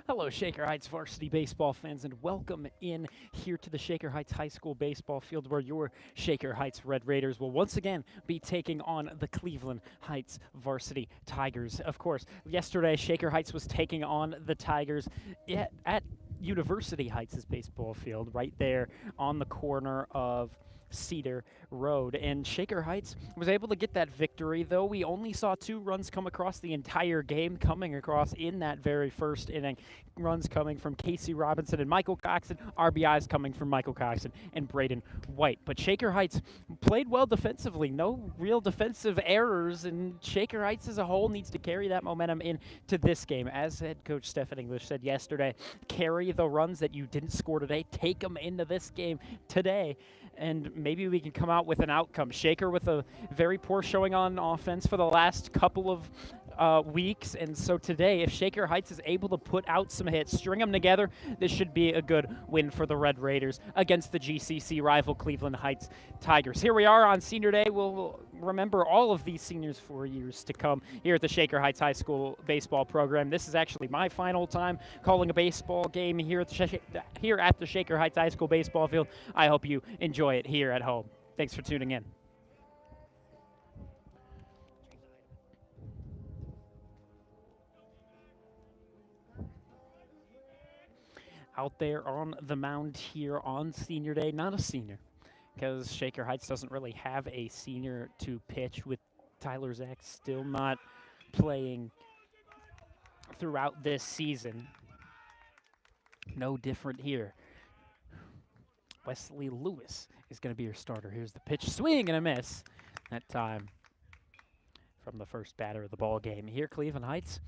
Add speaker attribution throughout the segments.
Speaker 1: Hello, Shaker Heights varsity baseball fans, and welcome in here to the Shaker Heights High School baseball field where your Shaker Heights Red Raiders will once again be taking on the Cleveland Heights varsity Tigers. Of course, yesterday Shaker Heights was taking on the Tigers at University Heights' baseball field right there on the corner of Cedar Road. And Shaker Heights was able to get that victory, though we only saw 2 runs come across the entire game, coming across in that very first inning. Runs coming from Casey Robinson and Michael Coxon, RBIs coming from Michael Coxon and Braden White. But Shaker Heights played well defensively, no real defensive errors, and Shaker Heights as a whole needs to carry that momentum into this game. As head coach Stephen English said yesterday, carry the runs that you didn't score today, take them into this game today, and maybe we can come out with an outcome. Shaker with a very poor showing on offense for the last couple of weeks, and so today, if Shaker Heights is able to put out some hits, string them together, this should be a good win for the Red Raiders against the GCC rival Cleveland Heights Tigers. Here we are on Senior Day. We'll remember all of these seniors for years to come here at the Shaker Heights High School baseball program. This is actually my final time calling a baseball game here at the Shaker Heights High School baseball field. I hope you enjoy it here at home. Thanks for tuning in. Out there on the mound here on Senior Day, not a senior, because Shaker Heights doesn't really have a senior to pitch, with Tyler Zach still not playing throughout this season. No different here. Wesley Lewis is going to be your starter. Here's the pitch, swing and a miss that time from the first batter of the ball game. Here, Cleveland Heights,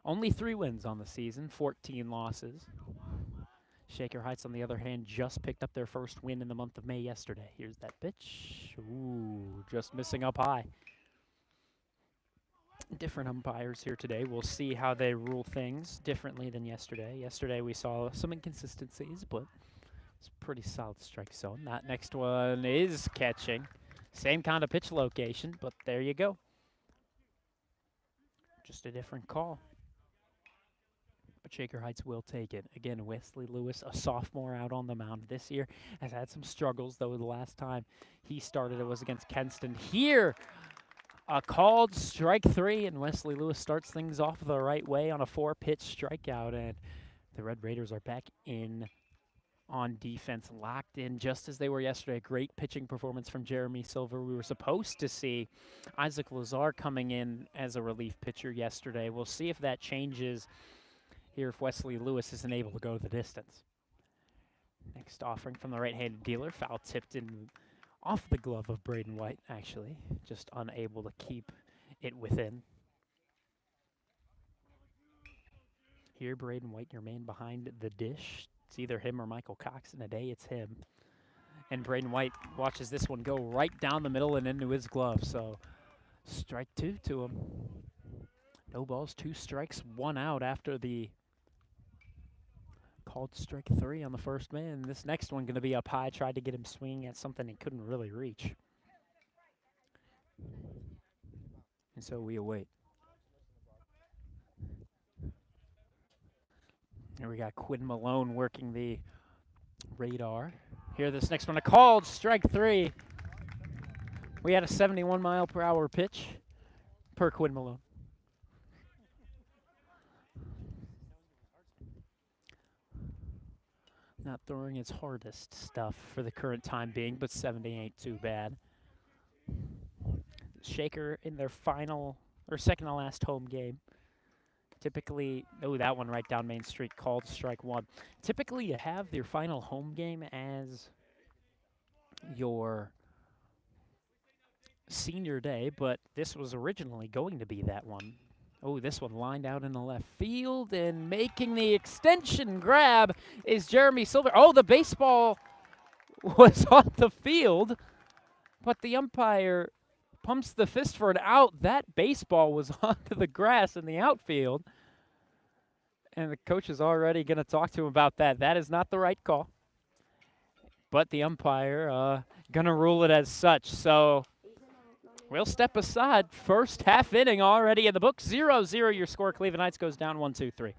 Speaker 1: only 3 wins on the season, 14 losses. Shaker Heights, on the other hand, just picked up their first win in the month of May yesterday. Here's that pitch. Ooh, just missing up high. Different umpires here today. We'll see how they rule things differently than yesterday. Yesterday we saw some inconsistencies, but it's a pretty solid strike zone. That next one is catching. Same kind of pitch location, but there you go. Just a different call. But Shaker Heights will take it. Again, Wesley Lewis, a sophomore out on the mound this year, has had some struggles, though the last time he started it was against Kenston. Here, a called strike 3, and Wesley Lewis starts things off the right way on a 4-pitch strikeout, and the Red Raiders are back in on defense, locked in just as they were yesterday. Great pitching performance from Jeremy Silver. We were supposed to see Isaac Lazar coming in as a relief pitcher yesterday. We'll see if that changes here if Wesley Lewis isn't able to go the distance. Next offering from the right-handed dealer, foul tipped in off the glove of Braden White, actually, just unable to keep it within. Here, Braden White, your man behind the dish. It's either him or Michael Coxon. Today, it's him. And Braden White watches this one go right down the middle and into his glove. So, strike 2 to him. No balls, 2 strikes, 1 out after the called strike 3 on the first man. This next one going to be up high. Tried to get him swinging at something he couldn't really reach. And so we await. Here we got Quinn Malone working the radar. Here, this next one, a called strike 3. We had a 71-mile-per-hour pitch per Quinn Malone. Not throwing its hardest stuff for the current time being, but 70 ain't too bad. Shaker in their final, or second to last home game. Typically, oh, that one right down Main Street, called strike 1. Typically, you have your final home game as your senior day, but this was originally going to be that one. Oh, this one lined out in the left field, and making the extension grab is Jeremy Silver. Oh, the baseball was on the field, but the umpire pumps the fist for an out. That baseball was onto the grass in the outfield, and the coach is already going to talk to him about that. That is not the right call, but the umpire going to rule it as such. So we'll step aside. First half inning already in the books. 0-0 your score. Cleveland Heights goes down 1-2-3.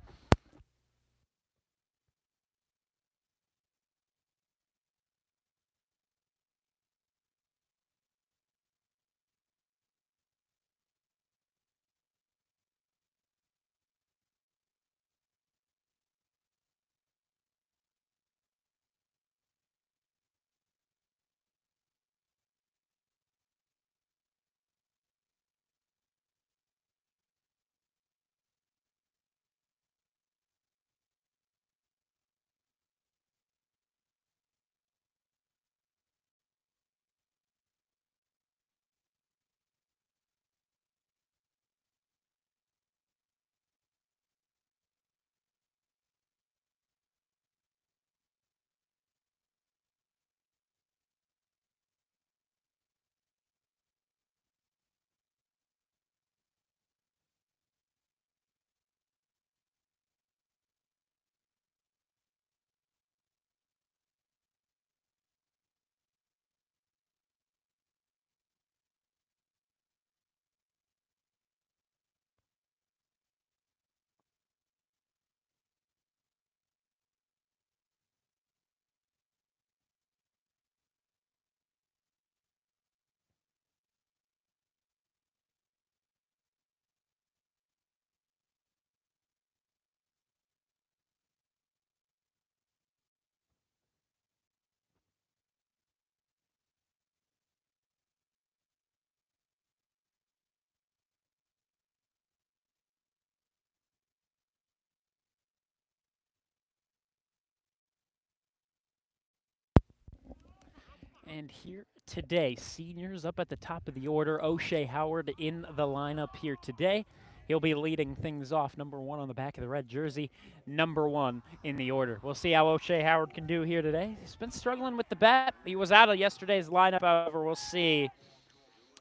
Speaker 1: And here today, seniors up at the top of the order. O'Shea Howard in the lineup here today. He'll be leading things off, number 1 on the back of the red jersey, number 1 in the order. We'll see how O'Shea Howard can do here today. He's been struggling with the bat. He was out of yesterday's lineup, however. We'll see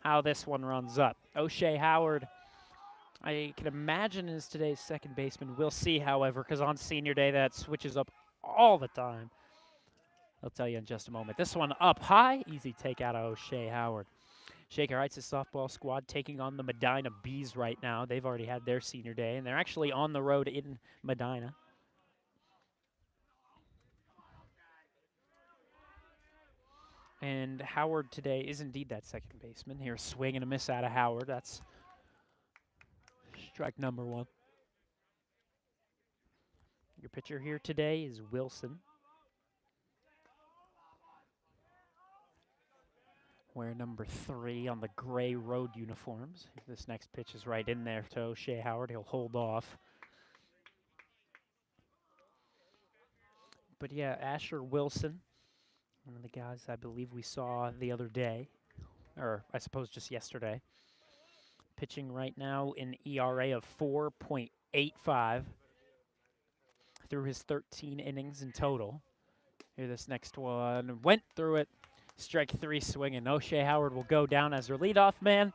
Speaker 1: how this one runs up. O'Shea Howard, I can imagine, is today's second baseman. We'll see, however, because on senior day that switches up all the time. I'll tell you in just a moment. This one up high. Easy take out of O'Shea Howard. Shaker Heights' softball squad taking on the Medina Bees right now. They've already had their senior day, and they're actually on the road in Medina. And Howard today is indeed that second baseman. Here's a swing and a miss out of Howard. That's strike number 1. Your pitcher here today is Wilson. Wear number 3 on the gray road uniforms. This next pitch is right in there to O'Shea Howard. He'll hold off. But yeah, Asher Wilson, one of the guys I believe we saw the other day, or I suppose just yesterday, pitching right now an ERA of 4.85 through his 13 innings in total. Here, this next one went through it. Strike 3 swinging. O'Shea Howard will go down as their leadoff man.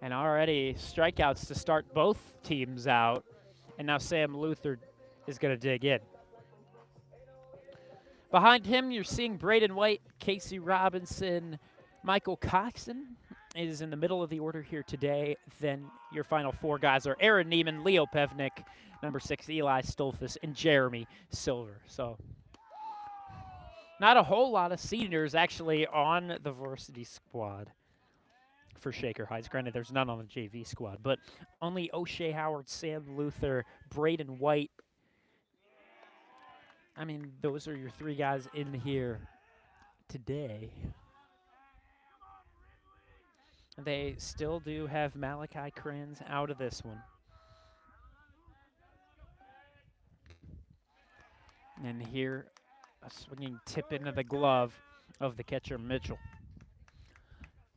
Speaker 1: And already strikeouts to start both teams out. And now Sam Luther is going to dig in. Behind him, you're seeing Braden White, Casey Robinson, Michael Coxon is in the middle of the order here today. Then your final 4 guys are Aaron Neiman, Leo Pevnik, number 6, Eli Stolfus, and Jeremy Silver. So not a whole lot of seniors actually on the varsity squad for Shaker Heights. Granted, there's none on the JV squad, but only O'Shea Howard, Sam Luther, Braden White. I mean, those are your 3 guys in here today. They still do have Malachi Kranz out of this one. And here, a swinging tip into the glove of the catcher, Mitchell.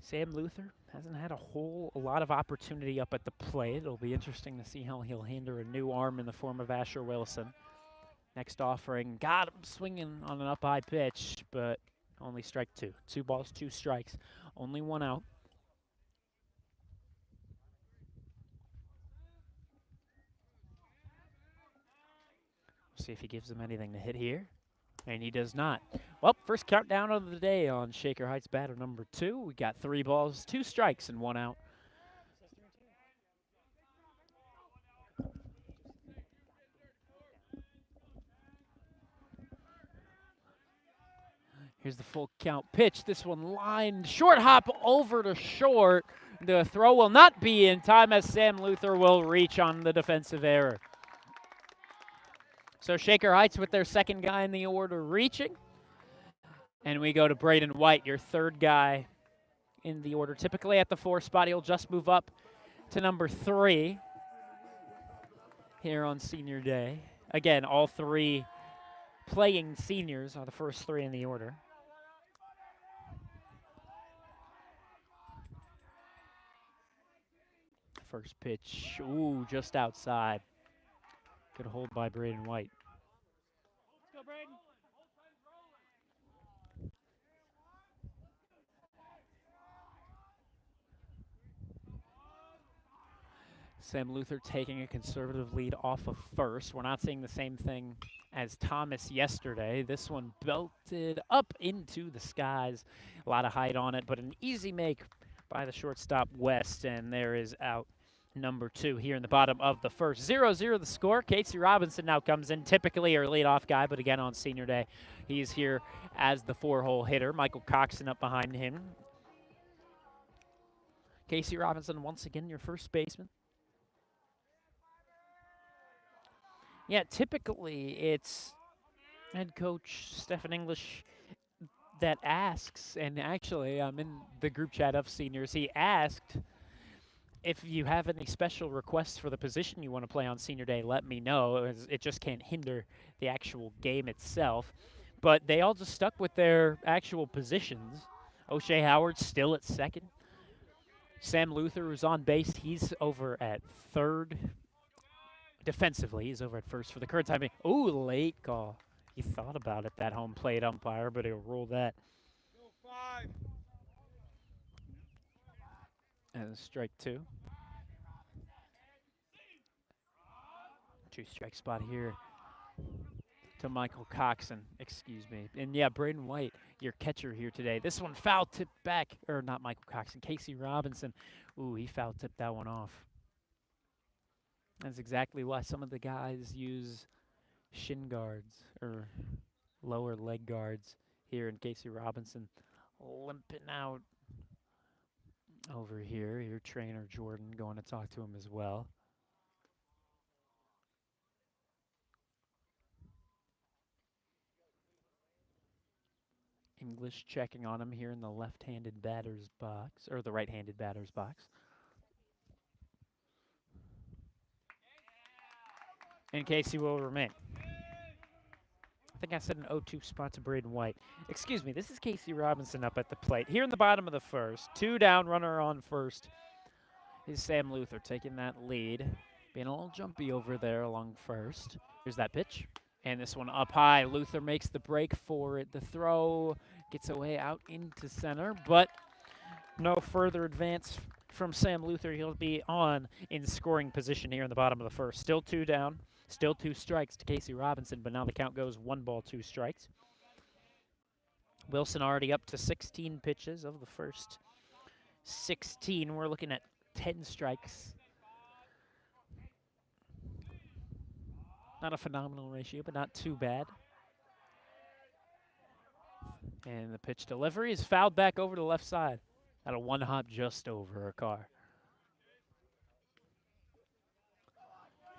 Speaker 1: Sam Luther hasn't had a whole lot of opportunity up at the plate. It'll be interesting to see how he'll handle a new arm in the form of Asher Wilson. Next offering, got him swinging on an up-high pitch, but only strike two. 2 balls, 2 strikes, only 1 out. See if he gives him anything to hit here. And he does not. Well, first countdown of the day on Shaker Heights batter number 2. We got 3 balls, 2 strikes, and 1 out. Here's the full count pitch. This one lined short hop over to short. The throw will not be in time as Sam Luther will reach on the defensive error. So Shaker Heights with their second guy in the order reaching. And we go to Braden White, your third guy in the order. Typically at the 4 spot, he'll just move up to number 3 here on senior day. Again, all 3 playing seniors are the first 3 in the order. First pitch, ooh, just outside. Good hold by Braden White. Let's go, Braden. Sam Luther taking a conservative lead off of first. We're not seeing the same thing as Thomas yesterday. This one belted up into the skies. A lot of height on it, but an easy make by the shortstop West, and there is out number 2 here in the bottom of the first. 0-0 the score. Casey Robinson now comes in, typically our leadoff guy, but again on senior day, he's here as the 4-hole hitter. Michael Coxon up behind him. Casey Robinson, once again, your first baseman. Yeah, typically it's head coach Stephen English that asks, and actually I'm in the group chat of seniors, he asked if you have any special requests for the position you want to play on senior day, let me know. It just can't hinder the actual game itself. But they all just stuck with their actual positions. O'Shea Howard still at second. Sam Luther was on base. He's over at third. Defensively, he's over at first for the current time being. Ooh, late call. He thought about it, that home plate umpire, but he'll rule that. And strike 2. 2-strike spot here to Michael Coxon, excuse me. And yeah, Braden White, your catcher here today. This one foul tipped back, or not Michael Coxon, Casey Robinson. Ooh, he foul tipped that one off. That's exactly why some of the guys use shin guards or lower leg guards here, in Casey Robinson limping out over here. Your trainer Jordan going to talk to him as well. English checking on him here in the left-handed batter's box, or the right-handed batter's box. And Casey will remain. I think I said an 0-2 spot to Braden White. Excuse me, this is Casey Robinson up at the plate. Here in the bottom of the first, 2 down, runner on first, is Sam Luther taking that lead. Being a little jumpy over there along first. Here's that pitch. And this one up high. Luther makes the break for it. The throw gets away out into center, but no further advance from Sam Luther. He'll be on in scoring position here in the bottom of the first. Still 2 down. Still 2 strikes to Casey Robinson, but now the count goes 1 ball, 2 strikes. Wilson already up to 16 pitches of the first 16. We're looking at 10 strikes. Not a phenomenal ratio, but not too bad. And the pitch delivery is fouled back over to the left side. At a 1 hop just over a car.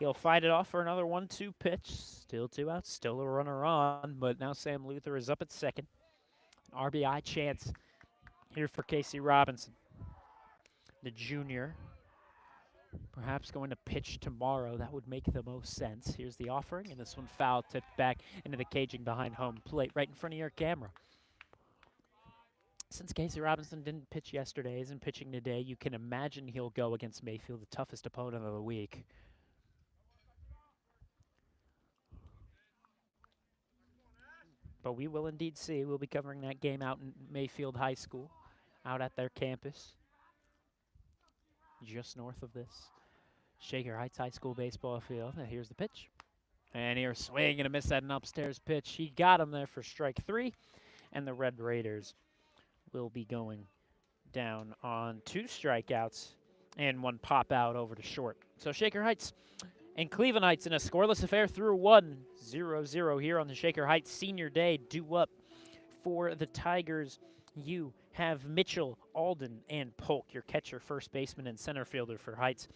Speaker 1: He'll fight it off for another 1-2 pitch. Still 2 outs, still a runner on, but now Sam Luther is up at second. An RBI chance here for Casey Robinson, the junior. Perhaps going to pitch tomorrow. That would make the most sense. Here's the offering, and this one foul tipped back into the caging behind home plate, right in front of your camera. Since Casey Robinson didn't pitch yesterday, isn't pitching today, you can imagine he'll go against Mayfield, the toughest opponent of the week. But we will indeed see. We'll be covering that game out in Mayfield High School, out at their campus, just north of this Shaker Heights High School baseball field. And here's the pitch. And here's swing and a miss at an upstairs pitch. He got him there for strike 3, and the Red Raiders will be going down on 2 strikeouts and 1 pop out over to short. So Shaker Heights and Cleveland Heights in a scoreless affair through 1, 0-0 here on the Shaker Heights Senior Day. Due up for the Tigers, you have Mitchell, Alden, and Polk, your catcher, first baseman, and center fielder for Heights.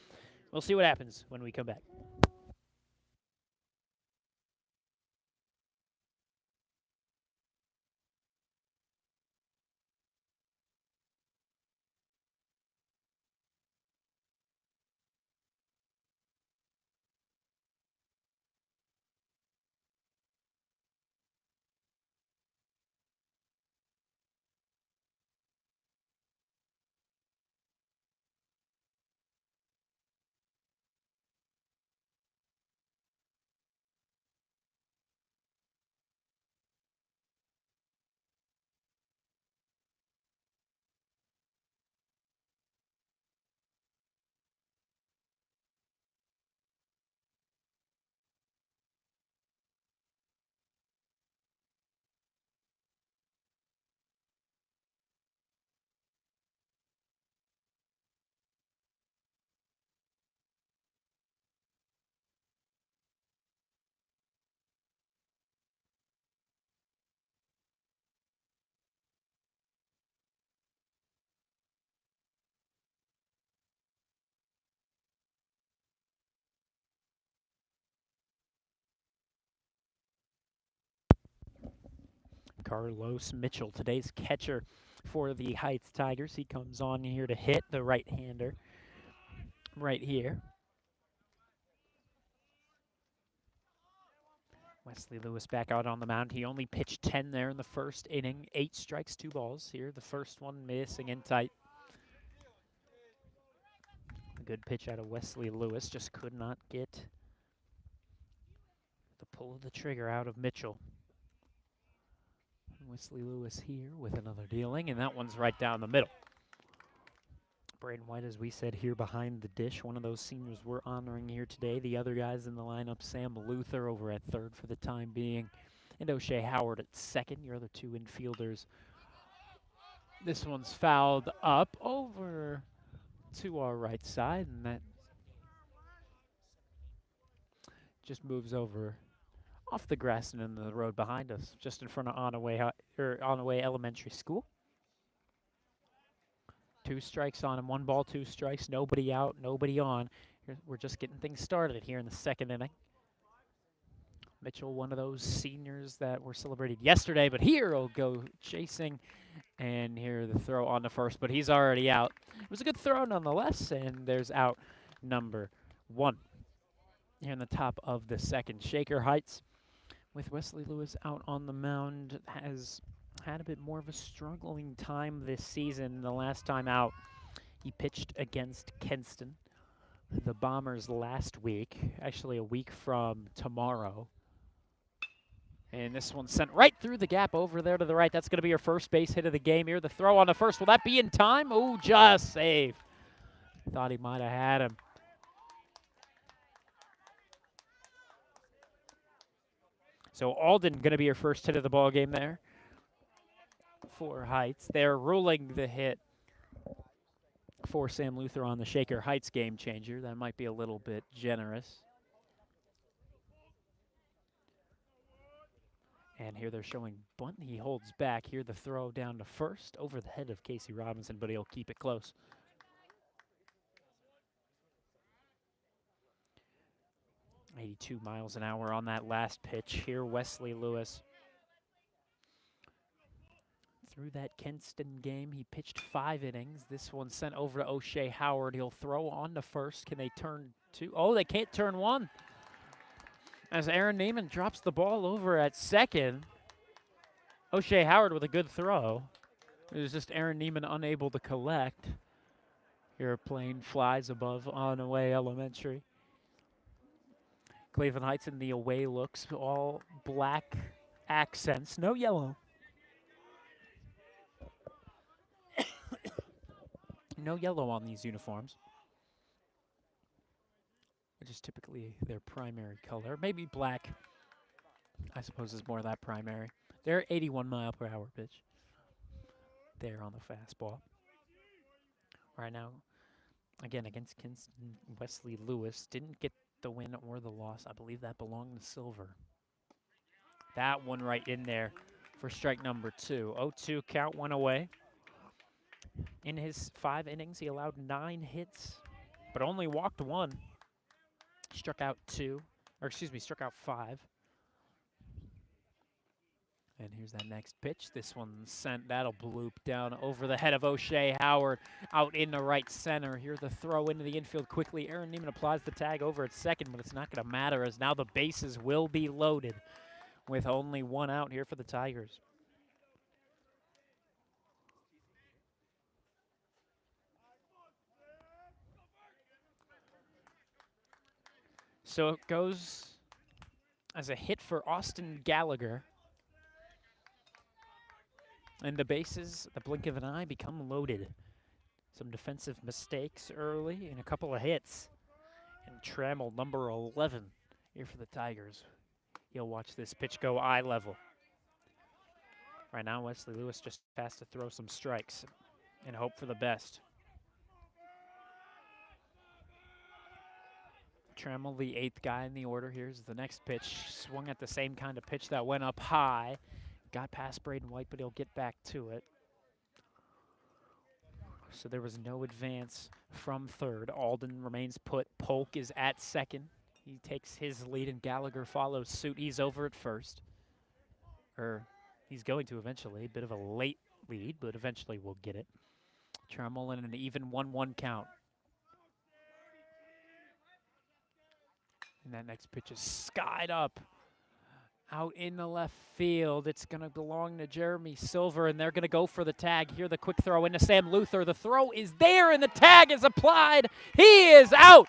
Speaker 1: We'll see what happens when we come back. Carlos Mitchell, today's catcher for the Heights Tigers. He comes on here to hit the right-hander right here. Wesley Lewis back out on the mound. He only pitched 10 there in the first inning. 8 strikes, 2 balls here. The first one missing in tight. A good pitch out of Wesley Lewis. Just could not get the pull of the trigger out of Mitchell. Wesley Lewis here with another dealing, and that one's right down the middle. Braden White, as we said, here behind the dish. One of those seniors we're honoring here today. The other guys in the lineup, Sam Luther over at third for the time being, and O'Shea Howard at second, your other 2 infielders. This one's fouled up over to our right side, and that just moves over off the grass and into the road behind us, just in front of Onaway Elementary School. 2 strikes on him, 1 ball, 2 strikes, nobody out, nobody on. We're just getting things started here in the second inning. Mitchell, one of those seniors that were celebrated yesterday, but here he'll go chasing, and here the throw on the first, but he's already out. It was a good throw nonetheless, and there's out number 1. Here in the top of the second, Shaker Heights, with Wesley Lewis out on the mound, has had a bit more of a struggling time this season. The last time out, he pitched against Kenston, the Bombers, last week, actually a week from tomorrow. And this one's sent right through the gap over there to the right. That's going to be your first base hit of the game here. The throw on the first. Will that be in time? Oh, just safe. Thought he might have had him. So Alden going to be your first hit of the ball game there for Heights. They're ruling the hit for Sam Luther on the Shaker Heights game changer. That might be a little bit generous. And here they're showing bunt. He holds back. Here the throw down to first over the head of Casey Robinson, but he'll keep it close. 82 miles an hour on that last pitch. Here Wesley Lewis. Through that Kenston game, he pitched 5 innings. This one sent over to O'Shea Howard. He'll throw on to first. Can they turn 2? Oh, they can't turn 1. As Aaron Neiman drops the ball over at second. O'Shea Howard with a good throw. It was just Aaron Neiman unable to collect. Here a plane flies above on away elementary. Cleveland Heights in the away looks, all black accents, no yellow. No yellow on these uniforms, which is typically their primary color. Maybe black, I suppose, is more that primary. They're 81-mile-per-hour pitch there on the fastball. Right now, again, against Kinston, Wesley Lewis didn't get the win or the loss. I believe that belonged to Silver. That one right in there for strike number 2. 0-2 count, one away. In his 5 innings, he allowed 9 hits, but only walked 1. Struck out 5. And here's that next pitch. This one's sent. That'll bloop down over the head of O'Shea Howard out in the right center. Here the throw into the infield quickly. Aaron Neiman applies the tag over at second, but it's not going to matter as now the bases will be loaded with only 1 out here for the Tigers. So it goes as a hit for Austin Gallagher. And the bases, the blink of an eye, become loaded. Some defensive mistakes early and a couple of hits. And Trammell, number 11, here for the Tigers. He'll watch this pitch go eye level. Right now, Wesley Lewis just has to throw some strikes and hope for the best. Trammell, the 8th guy in the order. Here's the next pitch. Swung at the same kind of pitch that went up high. Got past Braden White, but he'll get back to it. So there was no advance from third. Alden remains put. Polk is at second. He takes his lead, and Gallagher follows suit. He's over at first. He's going to eventually. A bit of a late lead, but eventually we'll get it. Trammell in an even 1-1 count. And that next pitch is skied up. Out in the left field. It's going to belong to Jeremy Silver, and they're going to go for the tag. Here the quick throw into Sam Luther. The throw is there, and the tag is applied. He is out.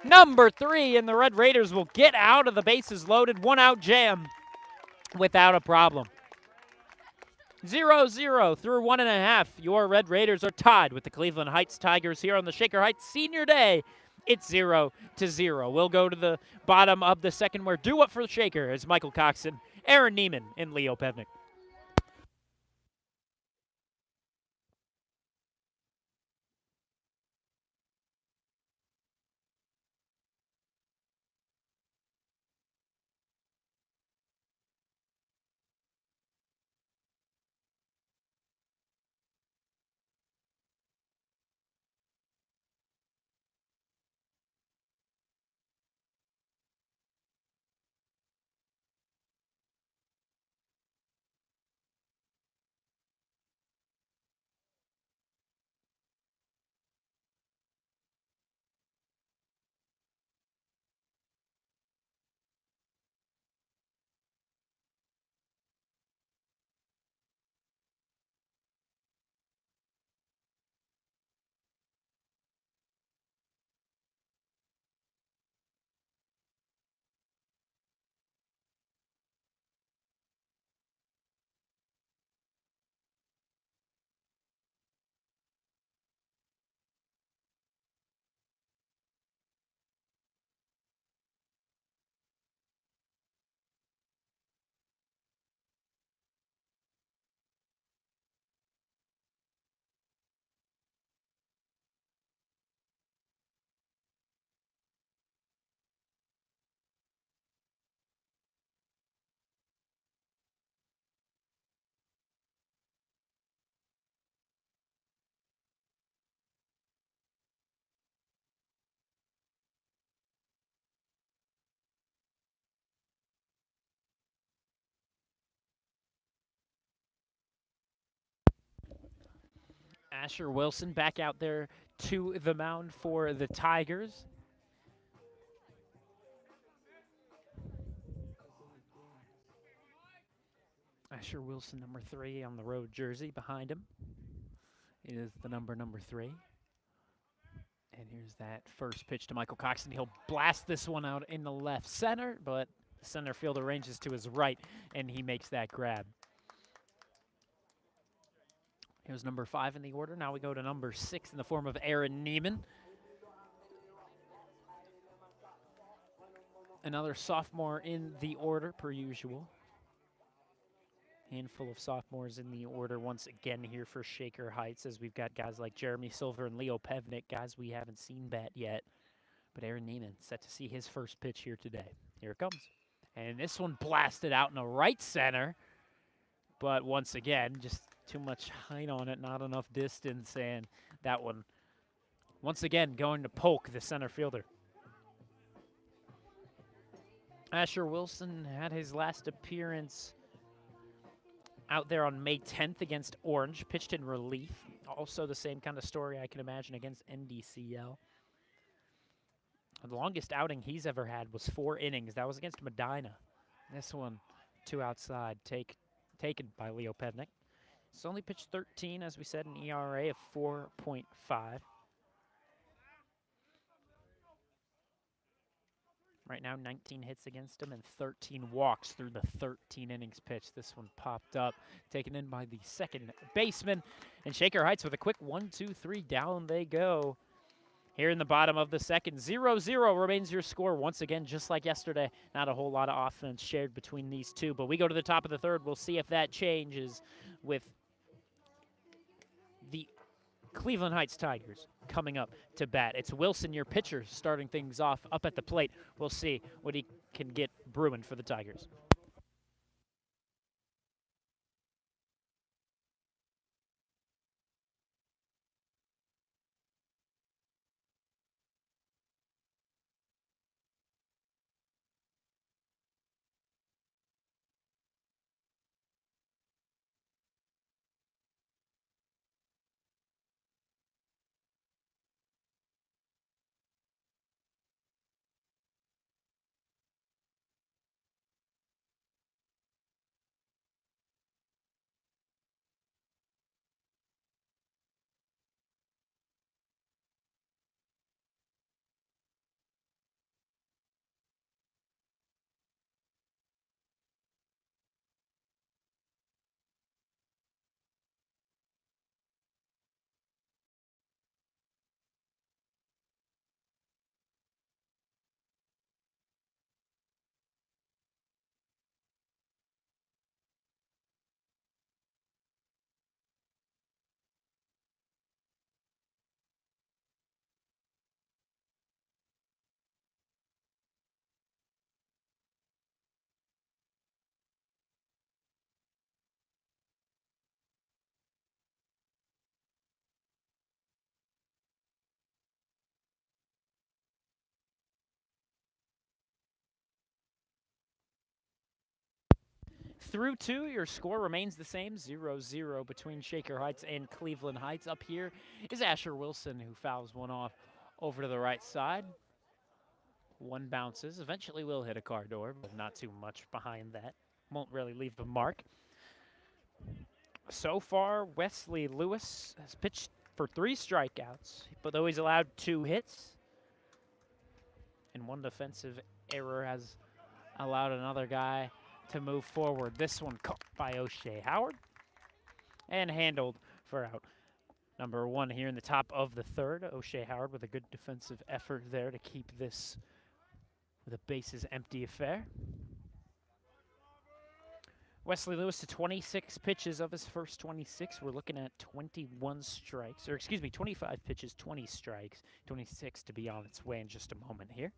Speaker 1: Number 3, and the Red Raiders will get out of the bases loaded. 1-out jam without a problem. 0-0 through 1.5. Your Red Raiders are tied with the Cleveland Heights Tigers here on the Shaker Heights Senior Day. It's 0-0. We'll go to the bottom of the second where due up for the Shaker is Michael Coxon, Aaron Neiman, and Leo Pevnik. Asher Wilson back out there to the mound for the Tigers. Asher Wilson, number 3 on the road jersey behind him. is the number 3. And here's that first pitch to Michael Coxon. He'll blast this one out in the left center, but the center fielder ranges to his right, and he makes that grab. Here's number 5 in the order. Now we go to number 6 in the form of Aaron Neiman. Another sophomore in the order, per usual. Handful of sophomores in the order once again here for Shaker Heights, as we've got guys like Jeremy Silver and Leo Pevnik, guys we haven't seen bat yet. But Aaron Neiman set to see his first pitch here today. Here it comes. And this one blasted out in the right center. But once again, just too much height on it, not enough distance. And that one, once again, going to poke the center fielder. Asher Wilson had his last appearance out there on May 10th against Orange, pitched in relief. Also the same kind of story I can imagine against NDCL. The longest outing he's ever had was 4 innings. That was against Medina. This one, 2 outside, taken by Leo Pevnik. He's only pitched 13, as we said, an ERA of 4.5. Right now, 19 hits against him and 13 walks through the 13 innings pitched. This one popped up, taken in by the second baseman. And Shaker Heights with a quick 1-2-3, down they go. Here in the bottom of the second, 0-0 remains your score. Once again, just like yesterday, not a whole lot of offense shared between these two. But we go to the top of the third. We'll see if that changes with the Cleveland Heights Tigers coming up to bat. It's Wilson, your pitcher, starting things off up at the plate. We'll see what he can get brewing for the Tigers. Through 2, your score remains the same, 0-0 between Shaker Heights and Cleveland Heights. Up here is Asher Wilson, who fouls one off over to the right side. One bounces. Eventually will hit a car door, but not too much behind that. Won't really leave a mark. So far, Wesley Lewis has pitched for 3 strikeouts, but though he's allowed 2 hits, and 1 defensive error has allowed another guy to move forward. This one caught by O'Shea Howard and handled for out number 1 here in the top of the third. O'Shea Howard with a good defensive effort there to keep this with a bases empty affair. Wesley Lewis to 26 pitches of his first 26. We're looking at 21 strikes, or excuse me, 25 pitches, 20 strikes. 26 to be on its way in just a moment here.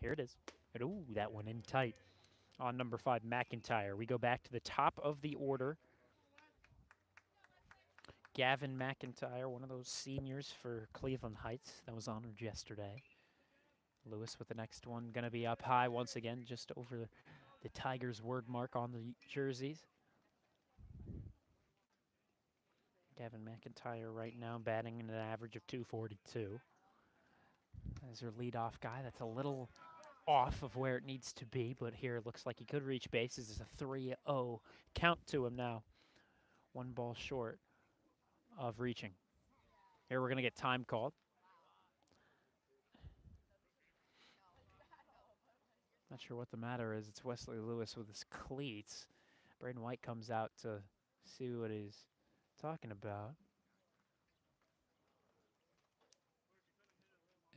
Speaker 1: Here it is. And, ooh, that one in tight. On number 5, McIntyre. We go back to the top of the order. Gavin McIntyre, one of those seniors for Cleveland Heights that was honored yesterday. Lewis with the next one, going to be up high once again, just over the Tigers' word mark on the jerseys. Gavin McIntyre right now batting in an average of 242. As your leadoff guy, that's a little off of where it needs to be, but here it looks like he could reach bases. It's a 3-0 count to him now. 1 ball short of reaching. Here we're going to get time called. Not sure what the matter is. It's Wesley Lewis with his cleats. Braden White comes out to see what he's talking about.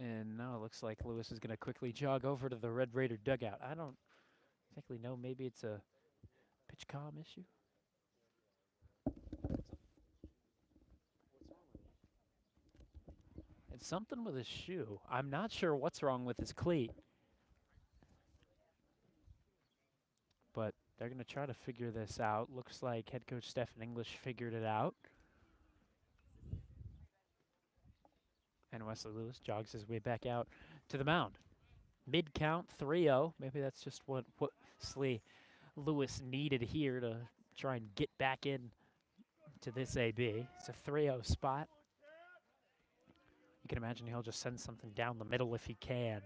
Speaker 1: And now it looks like Lewis is going to quickly jog over to the Red Raider dugout. I don't exactly know. Maybe it's a pitch comm issue. It's something with his shoe. I'm not sure what's wrong with his cleat. But they're going to try to figure this out. Looks like head coach Stephen English figured it out. And Wesley Lewis jogs his way back out to the mound. Mid-count, 3-0. Maybe that's just what Wesley Lewis needed here to try and get back in to this AB. It's a 3-0 spot. You can imagine he'll just send something down the middle if he can.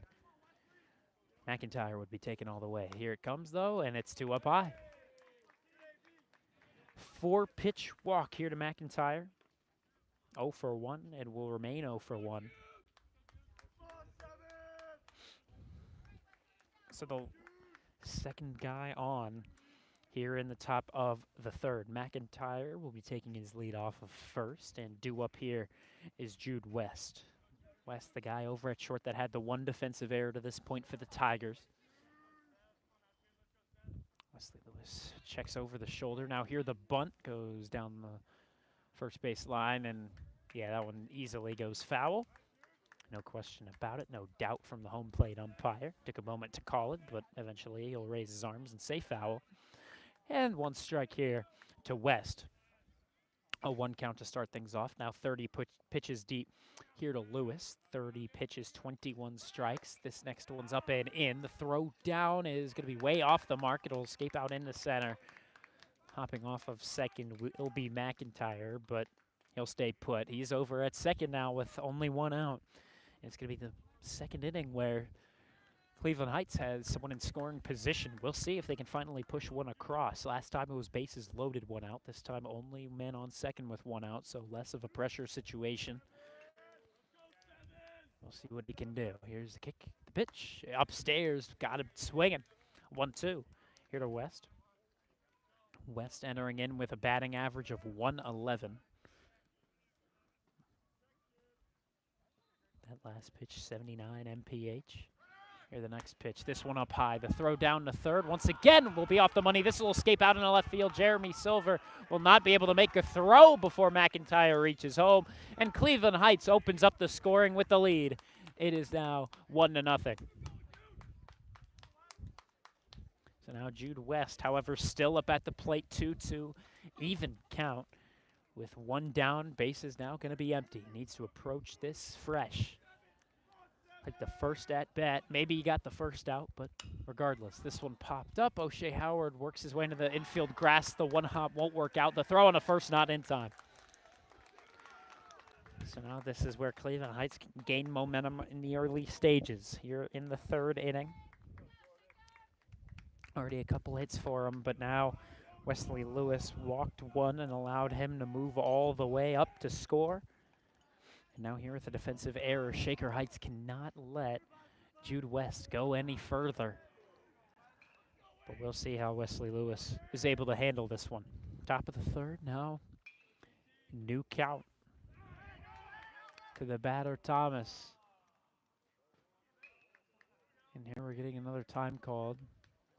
Speaker 1: McIntyre would be taken all the way. Here it comes, though, and it's 2 up high. 4-pitch walk here to McIntyre. 0 for 1, and will remain 0 for 1. So the second guy on here in the top of the third. McIntyre will be taking his lead off of first, and due up here is Jude West. West, the guy over at short that had the one defensive error to this point for the Tigers. Wesley Lewis checks over the shoulder. Now here the bunt goes down the first base line, and yeah, that one easily goes foul. No question about it. No doubt from the home plate umpire. Took a moment to call it, but eventually he'll raise his arms and say foul. And 1 strike here to West. A 1 count to start things off. Now 30 pitches deep here to Lewis. 30 pitches, 21 strikes. This next one's up and in. The throw down is going to be way off the mark. It'll escape out in the center. Hopping off of second will be McIntyre, but he'll stay put. He's over at second now with only 1 out. And it's going to be the second inning where Cleveland Heights has someone in scoring position. We'll see if they can finally push one across. Last time it was bases loaded, 1 out. This time only men on second with 1 out, so less of a pressure situation. We'll see what he can do. Here's the kick, the pitch. Upstairs, got him swinging. 1-2 here to West. West entering in with a batting average of 111. That last pitch, 79 mph. Here the next pitch. This one up high. The throw down to third. Once again will be off the money. This will escape out in the left field. Jeremy Silver will not be able to make a throw before McIntyre reaches home. And Cleveland Heights opens up the scoring with the lead. It is now 1-0. So now Jude West, however, still up at the plate. 2-2 even count. With 1 down, base is now going to be empty. Needs to approach this fresh. Like the first at bat. Maybe he got the first out, but regardless, this one popped up. O'Shea Howard works his way into the infield grass. The 1 hop won't work out. The throw on the first not in time. So now this is where Cleveland Heights can gain momentum in the early stages. Here in the third inning. Already a couple hits for him, but now Wesley Lewis walked 1 and allowed him to move all the way up to score. And now here with a defensive error, Shaker Heights cannot let Jude West go any further. But we'll see how Wesley Lewis is able to handle this one. Top of the third now. New count to the batter, Thomas. And here we're getting another time called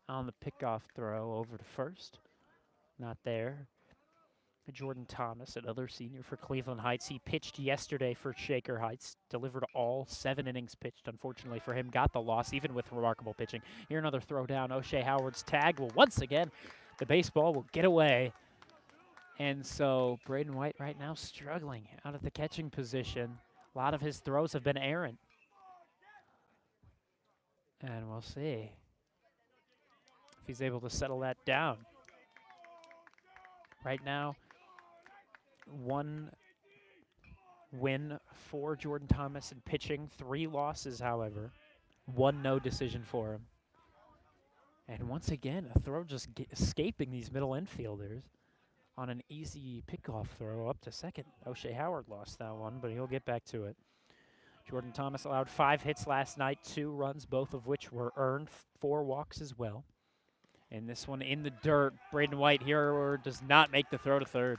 Speaker 1: on the pickoff throw over to first. Not there. Jordan Thomas, another senior for Cleveland Heights. He pitched yesterday for Shaker Heights, delivered all 7 innings pitched. Unfortunately for him, got the loss, even with remarkable pitching. Here another throw down. O'Shea Howard's tag will once again, the baseball will get away. And so Braden White right now struggling out of the catching position. A lot of his throws have been errant. And we'll see if he's able to settle that down. Right now, 1 win for Jordan Thomas in pitching, 3 losses, however. 1 no decision for him. And once again, a throw just escaping these middle infielders. on an easy pickoff throw up to second. O'Shea Howard lost that one, but he'll get back to it. Jordan Thomas allowed 5 hits last night, 2 runs, both of which were earned, 4 walks as well. And this one in the dirt. Braden White here does not make the throw to third.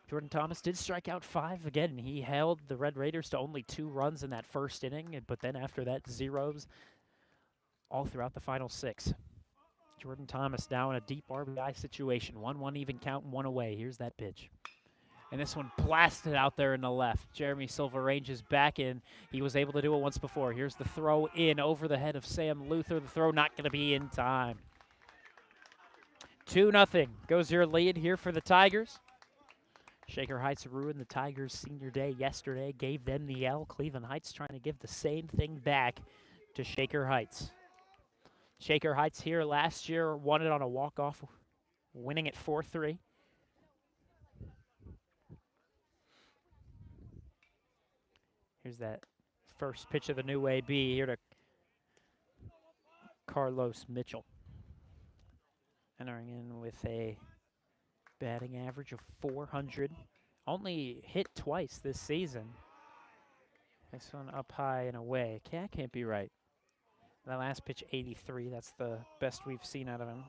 Speaker 1: Jordan Thomas did strike out 5 again. He held the Red Raiders to only 2 runs in that first inning, but then after that, zeros all throughout the final 6. Jordan Thomas now in a deep RBI situation. 1-1 even count and 1 away. Here's that pitch. And this one blasted out there in the left. Jeremy Silva ranges back in. He was able to do it once before. Here's the throw in over the head of Sam Luther. The throw not going to be in time. 2-0 goes your lead here for the Tigers. Shaker Heights ruined the Tigers' senior day yesterday, gave them the L. Cleveland Heights trying to give the same thing back to Shaker Heights. Shaker Heights here last year won it on a walk-off, winning it 4-3. Here's that first pitch of the new AB here to Carlos Mitchell. Entering in with a batting average of 400. Only hit twice this season. This one up high and away. That can't be right. That last pitch, 83. That's the best we've seen out of him.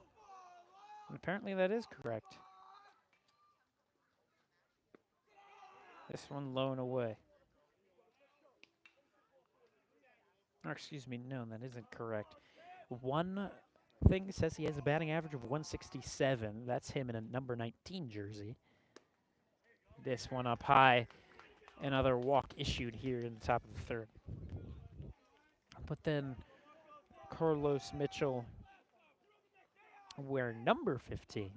Speaker 1: And apparently that is correct. This one low and away. Or excuse me, no, that isn't correct. One thing says he has a batting average of 167. That's him in a number 19 jersey. This one up high. Another walk issued here in the top of the third. But then Carlos Mitchell, wearing number 15,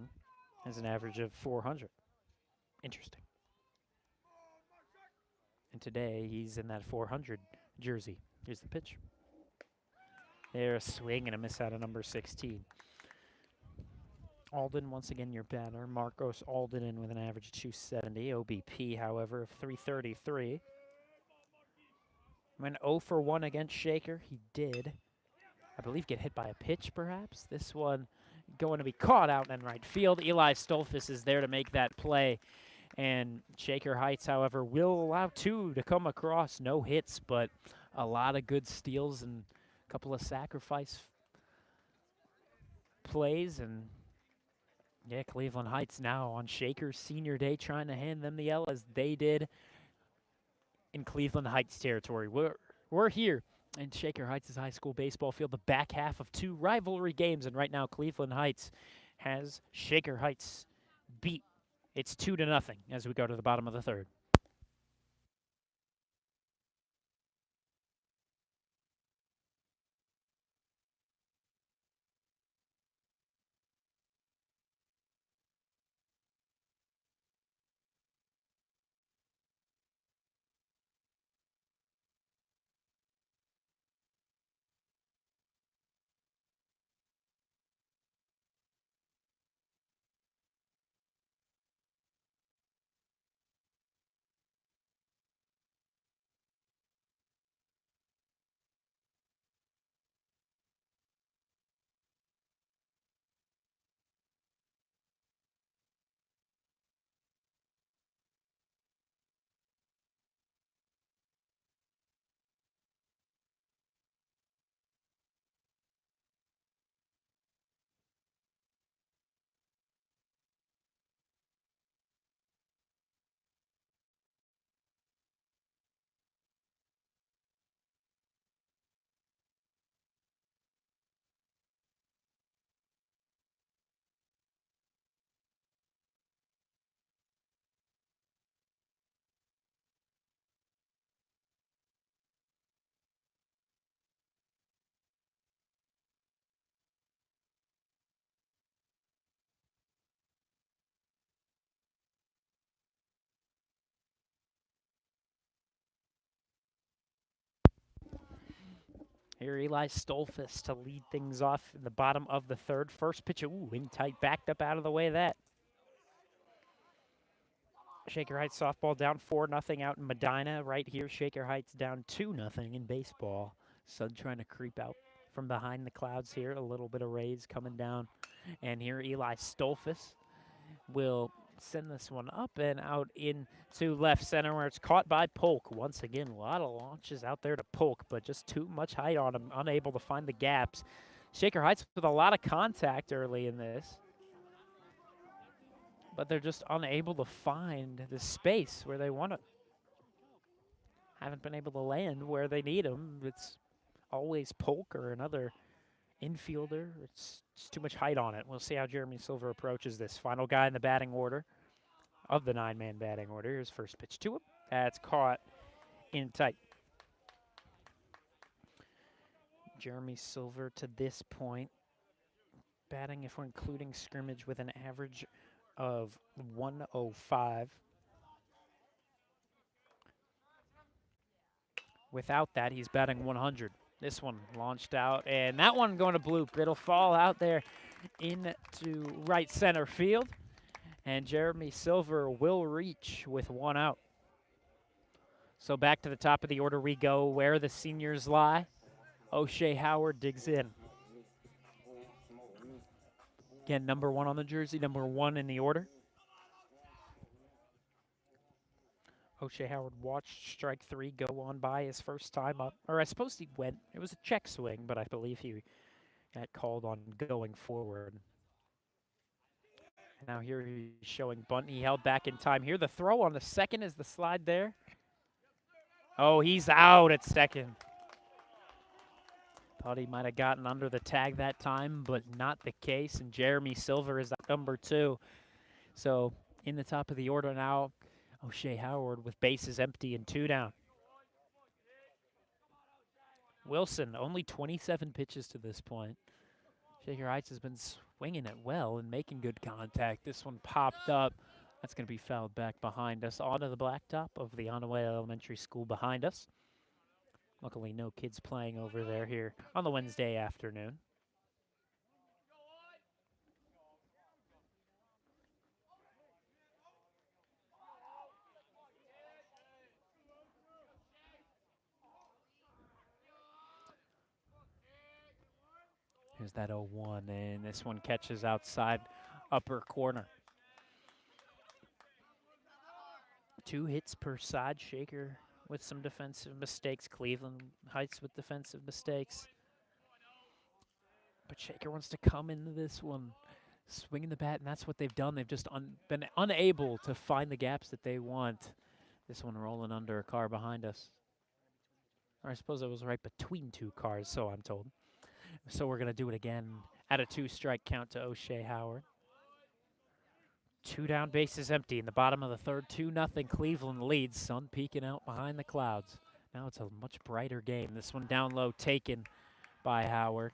Speaker 1: has an average of 400. Interesting. And today he's in that 400 jersey. Here's the pitch. There's a swing and a miss out of number 16. Alden, once again, your batter. Marcos Alden in with an average of 270. OBP, however, of 333. Went 0 for 1 against Shaker. He did, I believe, get hit by a pitch, perhaps. This one going to be caught out in right field. Eli Stolfus is there to make that play. And Shaker Heights, however, will allow 2 to come across. No hits, but a lot of good steals and a couple of sacrifice plays. And, yeah, Cleveland Heights now on Shaker's senior day trying to hand them the L as they did in Cleveland Heights territory. We're here in Shaker Heights' high school baseball field, the back half of 2 rivalry games. And right now, Cleveland Heights has Shaker Heights beat. It's 2-0 as we go to the bottom of the third. Here, Eli Stolfus to lead things off in the bottom of the third. First pitch, ooh, in tight, backed up out of the way of that. Shaker Heights softball down 4-0 out in Medina. Right here, Shaker Heights down 2-0 in baseball. Sun trying to creep out from behind the clouds here. A little bit of rays coming down. And here Eli Stolfus will send this one up and out into left center where it's caught by Polk. Once again, a lot of launches out there to Polk, but just too much height on him, unable to find the gaps. Shaker Heights with a lot of contact early in this, but they're just unable to find the space where they want it. Haven't been able to land where they need them. It's always Polk or another infielder. It's too much height on it. We'll see how Jeremy Silver approaches this. Final guy in the batting order of the 9-man batting order. Here's first pitch to him. That's caught in tight. Jeremy Silver to this point, batting, if we're including scrimmage, with an average of 105. Without that, he's batting 100. This one launched out, and that one going to bloop. It'll fall out there into right center field, and Jeremy Silver will reach with one out. So back to the top of the order we go, where the seniors lie. O'Shea Howard digs in. Again, number 1 on the jersey, number 1 in the order. O'Shea Howard watched strike 3 go on by his first time up. Or I suppose he went. It was a check swing, but I believe he got called on going forward. Now here he's showing bunt. He held back in time here. The throw on the second is the slide there. Oh, he's out at second. Thought he might have gotten under the tag that time, but not the case. And Jeremy Silver is at number 2. So in the top of the order now, O'Shea Howard with bases empty and 2 down. Wilson, only 27 pitches to this point. Shaker Heights has been swinging it well and making good contact. This one popped up. That's going to be fouled back behind us onto the blacktop of the Onaway Elementary School behind us. Luckily, no kids playing over there here on the Wednesday afternoon. Here's that 0-1, and this one catches outside upper corner. 2 hits per side. Shaker with some defensive mistakes. Cleveland Heights with defensive mistakes. But Shaker wants to come into this one swinging the bat, and that's what they've done. They've just been unable to find the gaps that they want. This one rolling under a car behind us. Or I suppose it was right between 2 cars, so I'm told. So we're going to do it again at a 2-strike count to O'Shea Howard. 2 down, bases empty in the bottom of the third. 2-0 Cleveland leads. Sun peeking out behind the clouds. Now it's a much brighter game. This one down low taken by Howard.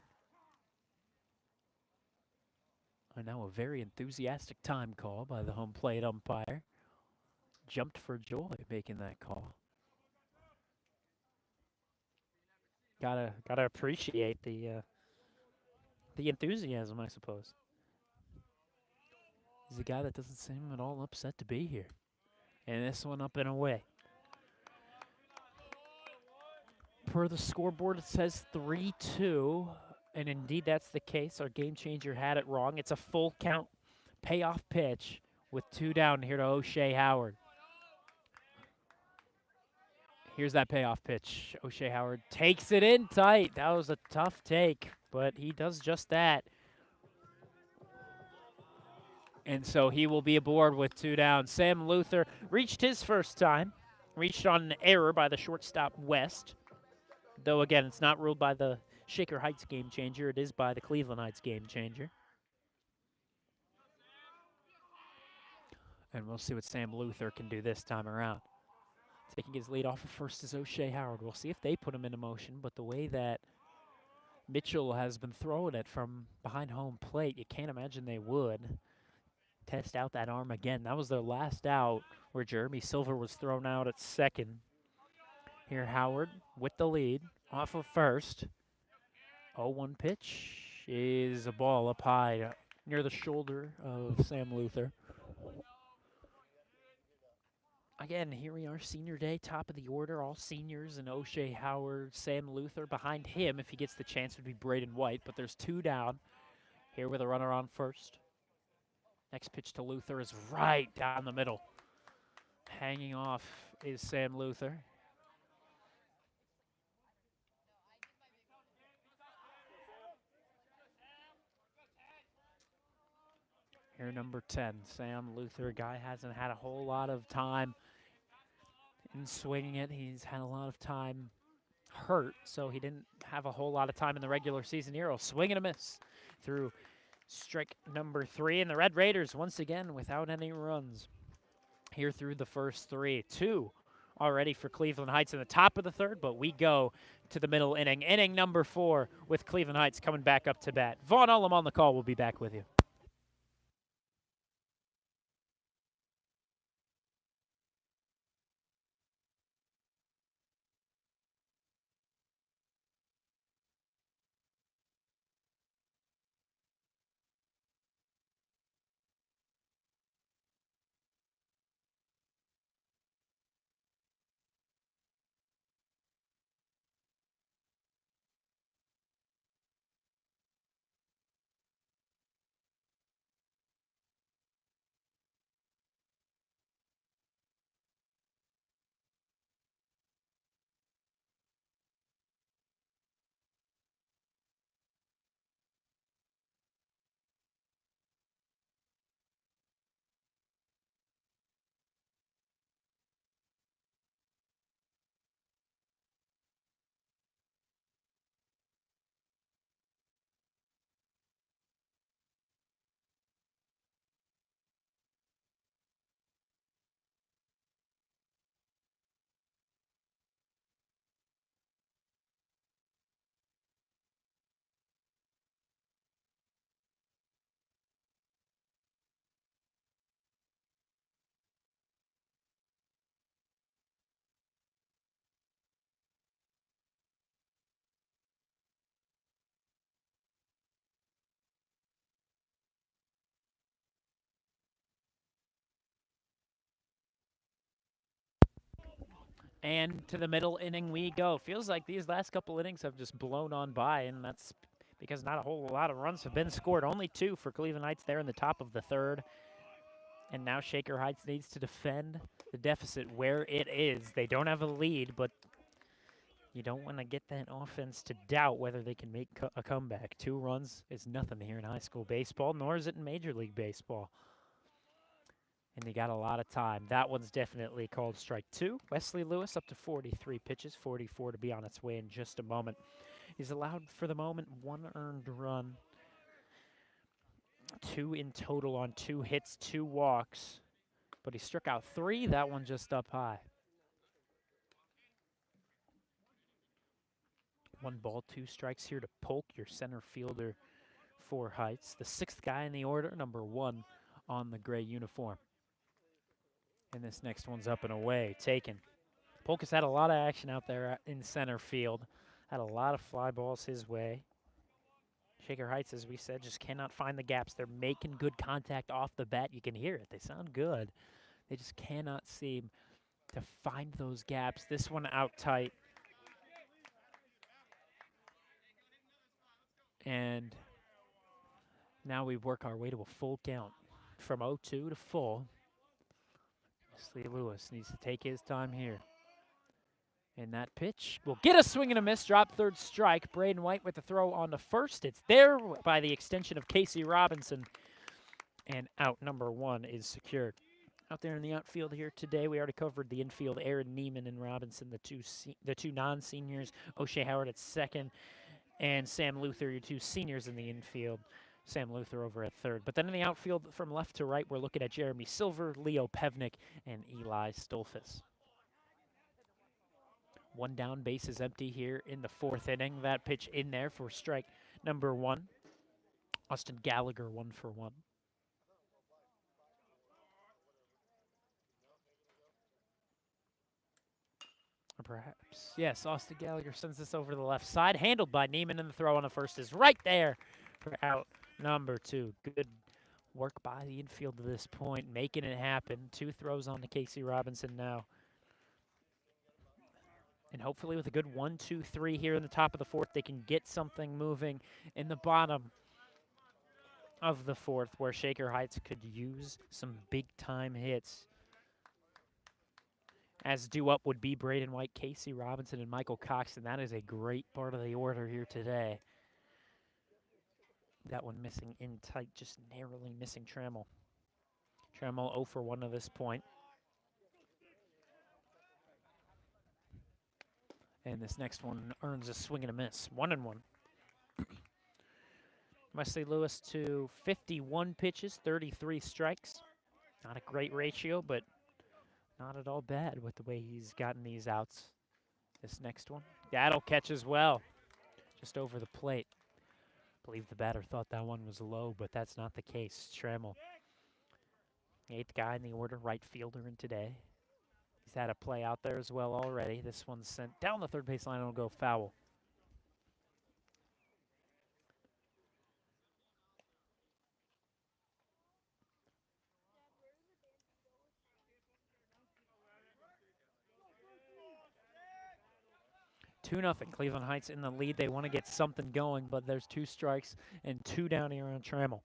Speaker 1: And now a very enthusiastic time call by the home plate umpire. Jumped for joy making that call. Gotta appreciate the enthusiasm, I suppose. He's a guy that doesn't seem at all upset to be here. And this one up and away. Per the scoreboard, it says 3-2. And indeed, that's the case. Our game changer had it wrong. It's a full count payoff pitch with 2 down here to O'Shea Howard. Here's that payoff pitch. O'Shea Howard takes it in tight. That was a tough take, but he does just that. And so he will be aboard with 2 down. Sam Luther reached his first time. Reached on an error by the shortstop West. Though, again, it's not ruled by the Shaker Heights game changer. It is by the Cleveland Heights game changer. And we'll see what Sam Luther can do this time around. Taking his lead off of first is O'Shea Howard. We'll see if they put him into motion, but the way that Mitchell has been throwing it from behind home plate, you can't imagine they would. Test out that arm again. That was their last out where Jeremy Silver was thrown out at second. Here Howard with the lead off of first. 0-1 pitch is a ball up high near the shoulder of Sam Luther. Again, here we are, senior day, top of the order, all seniors, and O'Shea Howard, Sam Luther. Behind him, if he gets the chance, would be Braden White, but there's two down. Here with a runner on first. Next pitch to Luther is right down the middle. Hanging off is Sam Luther. Here, number 10, Sam Luther. Guy hasn't had a whole lot of time in swinging it. He's had a lot of time hurt, so he didn't have a whole lot of time in the regular season here. He'll swing and a miss through strike number 3, and the Red Raiders once again without any runs here through the first 3. 2 already for Cleveland Heights in the top of the third, but we go to the middle inning number 4 with Cleveland Heights coming back up to bat. Vaughn Ullum on the call. We'll be back with you. And to the middle inning we go. Feels like these last couple innings have just blown on by, and that's because not a whole lot of runs have been scored. Only 2 for Cleveland Heights there in the top of the third. And now Shaker Heights needs to defend the deficit where it is. They don't have a lead, but you don't want to get that offense to doubt whether they can make a comeback. 2 runs is nothing here in high school baseball, nor is it in Major League Baseball. And they got a lot of time. That one's definitely called strike 2. Wesley Lewis up to 43 pitches, 44 to be on its way in just a moment. He's allowed for the moment 1 earned run, 2 in total on 2 hits, 2 walks. But he struck out 3, that one just up high. 1 ball, 2 strikes here to Polk, your center fielder for Heights. The 6th guy in the order, number 1 on the gray uniform. And this next one's up and away, taken. Polk has had a lot of action out there in center field. Had a lot of fly balls his way. Shaker Heights, as we said, just cannot find the gaps. They're making good contact off the bat. You can hear it. They sound good. They just cannot seem to find those gaps. This one out tight. And now we work our way to a full count. From 0-2 to full. Wesley Lewis needs to take his time here. And that pitch will get a swing and a miss, drop 3rd strike. Braden White with the throw on the first. It's there by the extension of Casey Robinson. And out number 1 is secured. Out there in the outfield here today, we already covered the infield. Aaron Neiman and Robinson, the two non-seniors. O'Shea Howard at second, and Sam Luther, your 2 seniors in the infield. Sam Luther over at third. But then in the outfield, from left to right, we're looking at Jeremy Silver, Leo Pevnik, and Eli Stolfus. 1 down, base is empty here in the 4th inning. That pitch in there for strike number 1. Austin Gallagher 1 for 1. Or perhaps, yes, Austin Gallagher sends this over to the left side. Handled by Neiman, and the throw on the first is right there for out number 2. Good work by the infield to this point, making it happen. 2 throws on to Casey Robinson now. And hopefully with a good 1-2-3 here in the top of the fourth, they can get something moving in the bottom of the fourth where Shaker Heights could use some big-time hits. As due up would be Braden White, Casey Robinson, and Michael Cox, and that is a great part of the order here today. That one missing in tight, just narrowly missing Trammell. Trammell 0 for 1 to this point. And this next one earns a swing and a miss. 1-1. Wesley Lewis to 51 pitches, 33 strikes. Not a great ratio, but not at all bad with the way he's gotten these outs. This next one, that'll catch as well. Just over the plate. I believe the batter thought that one was low, but that's not the case. Trammell, 8th guy in the order, right fielder in today. He's had a play out there as well already. This one's sent down the third base line and will go foul. Two nothing. Cleveland Heights in the lead. They want to get something going, but there's 2 strikes and 2 down here on Trammell.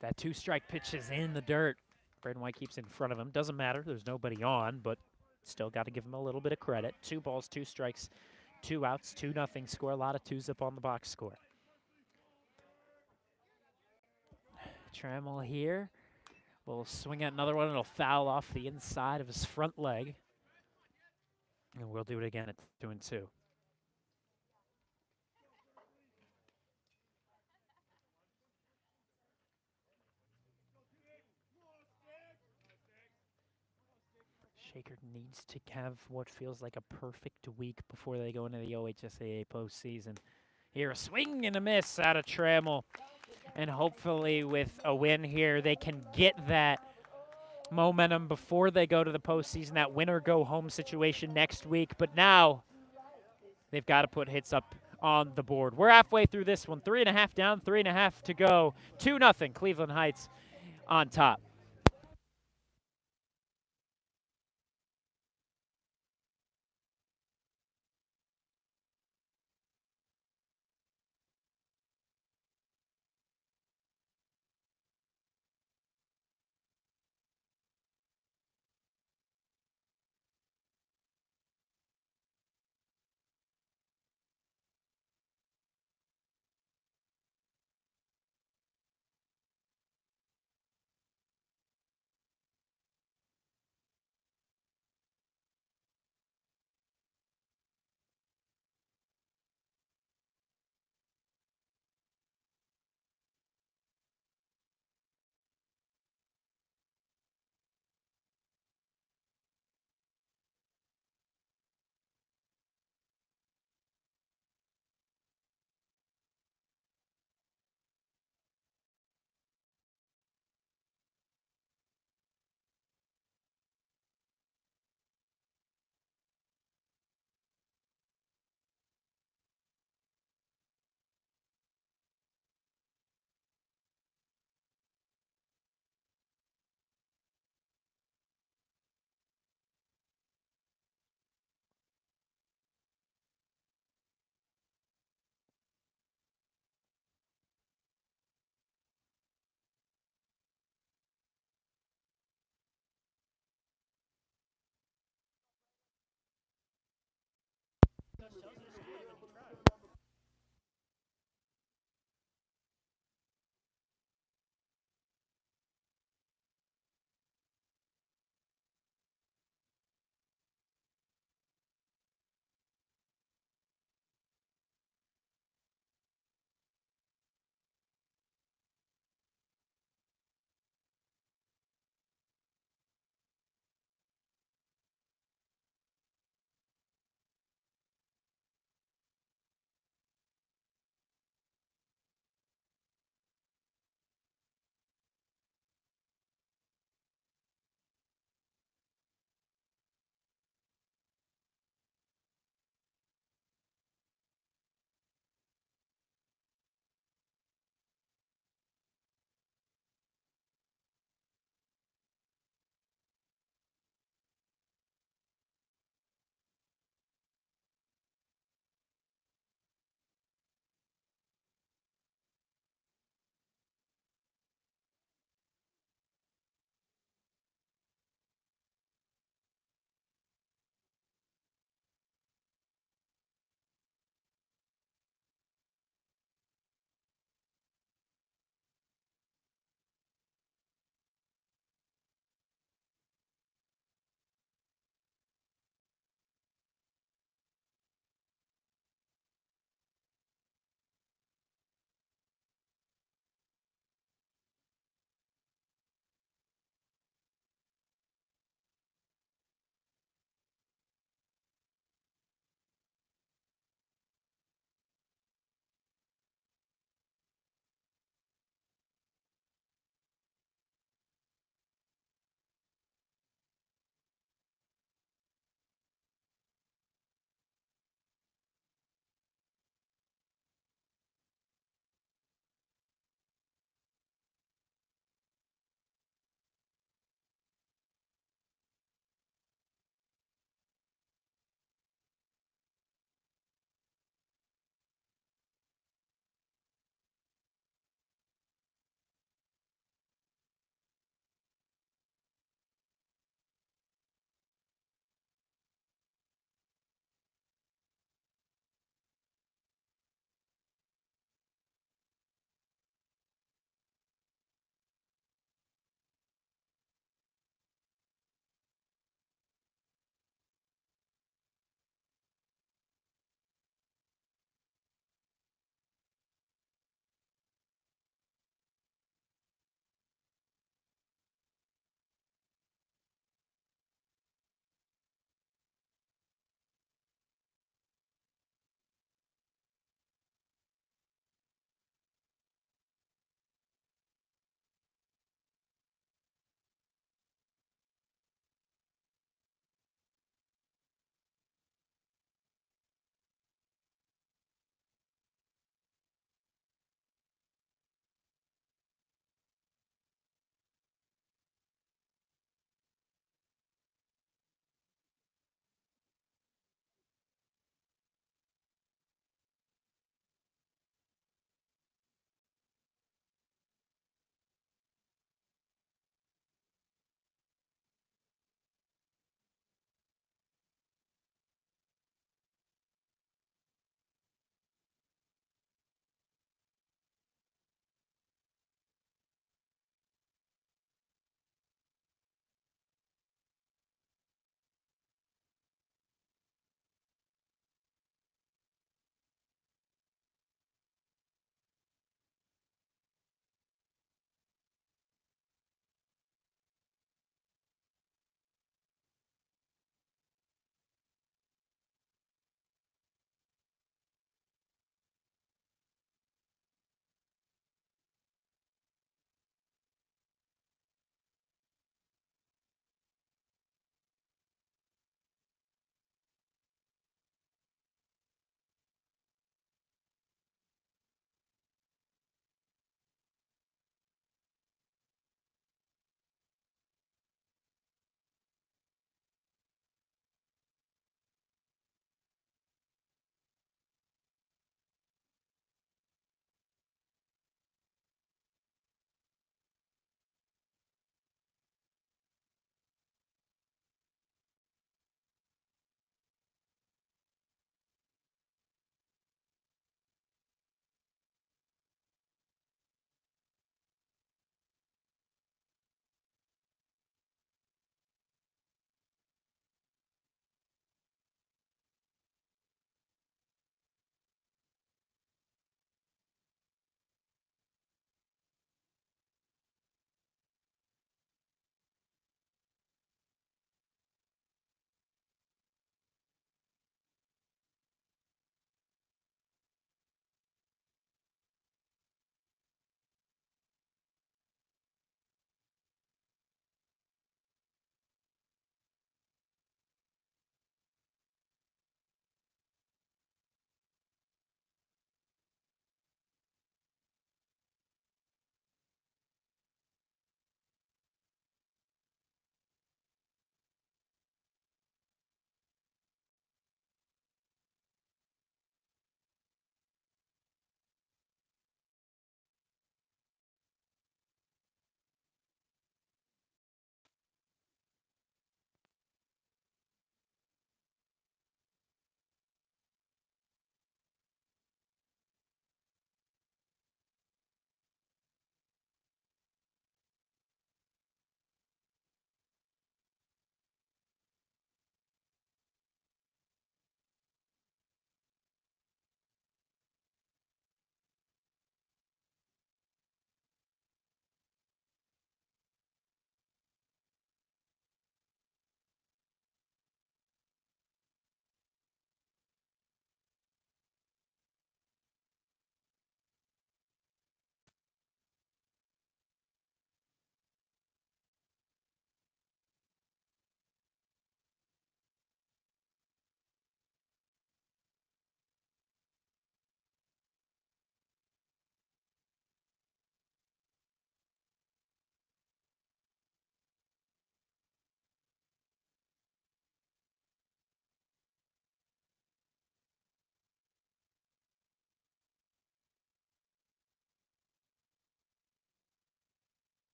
Speaker 1: That 2-strike pitch is in the dirt. Braden White keeps in front of him. Doesn't matter. There's nobody on, but still got to give him a little bit of credit. 2 balls, 2 strikes, 2 outs, 2-0 score. A lot of 2s up on the box score. Trammell here will swing at another one. It'll foul off the inside of his front leg. And we'll do it again at 2-2. Shaker needs to have what feels like a perfect week before they go into the OHSAA postseason. Here, a swing and a miss out of Trammell. And hopefully with a win here, they can get that momentum before they go to the postseason, that win-or-go-home situation next week. But now they've got to put hits up on the board. We're halfway through this one. 3.5 down, 3.5 to go. 2-0 Cleveland Heights on top.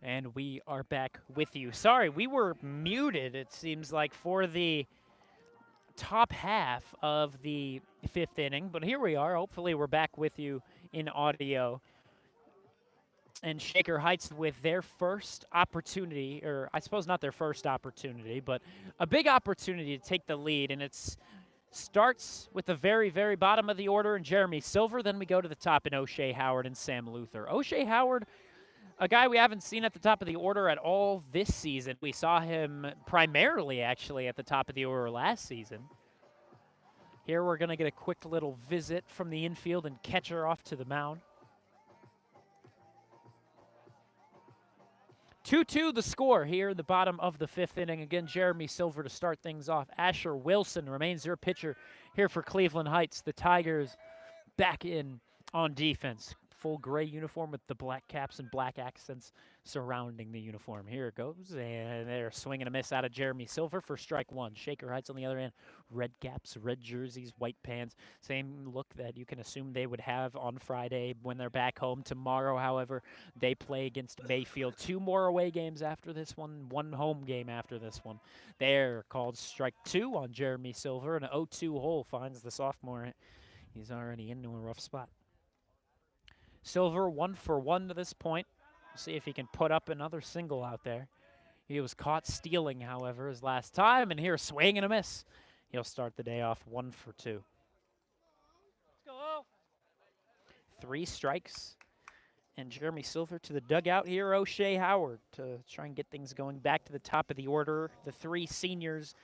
Speaker 1: And we are back with you. Sorry, we were muted, it seems like, for the top half of the 5th inning, but here we are. Hopefully we're back with you in audio. And Shaker Heights with their first opportunity, or I suppose not their first opportunity, but a big opportunity to take the lead, and it's starts with the very, very bottom of the order in Jeremy Silver. Then we go to the top in O'Shea Howard and Sam Luther. O'Shea Howard, a guy we haven't seen at the top of the order at all this season. We saw him primarily, actually, at the top of the order last season. Here we're going to get a quick little visit from the infield and catcher off to the mound. 2-2 the score here in the bottom of the 5th inning. Again, Jeremy Silver to start things off. Asher Wilson remains their pitcher here for Cleveland Heights. The Tigers back in on defense. Full gray uniform with the black caps and black accents surrounding the uniform. Here it goes, and they're swinging a miss out of Jeremy Silver for strike one. Shaker Heights on the other end, red caps, red jerseys, white pants. Same look that you can assume they would have on Friday when they're back home. Tomorrow, however, they play against Mayfield. 2 more away games after this one, 1 home game after this one. They're called strike 2 on Jeremy Silver. An 0-2 hole finds the sophomore. He's already into a rough spot. Silver 1 for 1 to this point. See if he can put up another single out there. He was caught stealing, however, his last time, and here, swing and a miss. He'll start the day off 1 for 2. Let's go. 3 strikes, and Jeremy Silver to the dugout here. O'Shea Howard to try and get things going back to the top of the order. The 3 seniors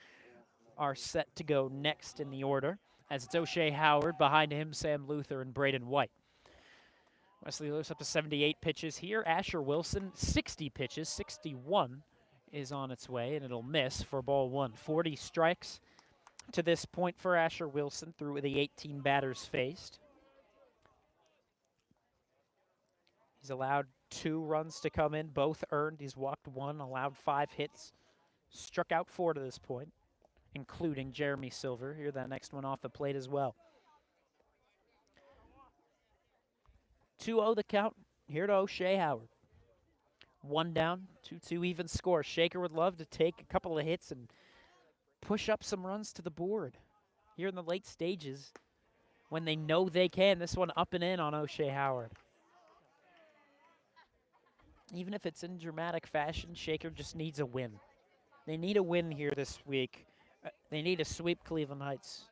Speaker 1: are set to go next in the order, as it's O'Shea Howard, behind him Sam Luther and Braden White. Wesley Lewis up to 78 pitches here. Asher Wilson, 60 pitches. 61 is on its way, and it'll miss for ball 1. 40 strikes to this point for Asher Wilson through the 18 batters faced. He's allowed 2 runs to come in, both earned. He's walked 1, allowed 5 hits, struck out 4 to this point, including Jeremy Silver. Here, that next one off the plate as well. 2-0 the count here to O'Shea Howard. 1 down, 2-2 even score. Shaker would love to take a couple of hits and push up some runs to the board here in the late stages when they know they can. This one up and in on O'Shea Howard. Even if it's in dramatic fashion, Shaker just needs a win. They need a win here this week. They need to sweep Cleveland Heights.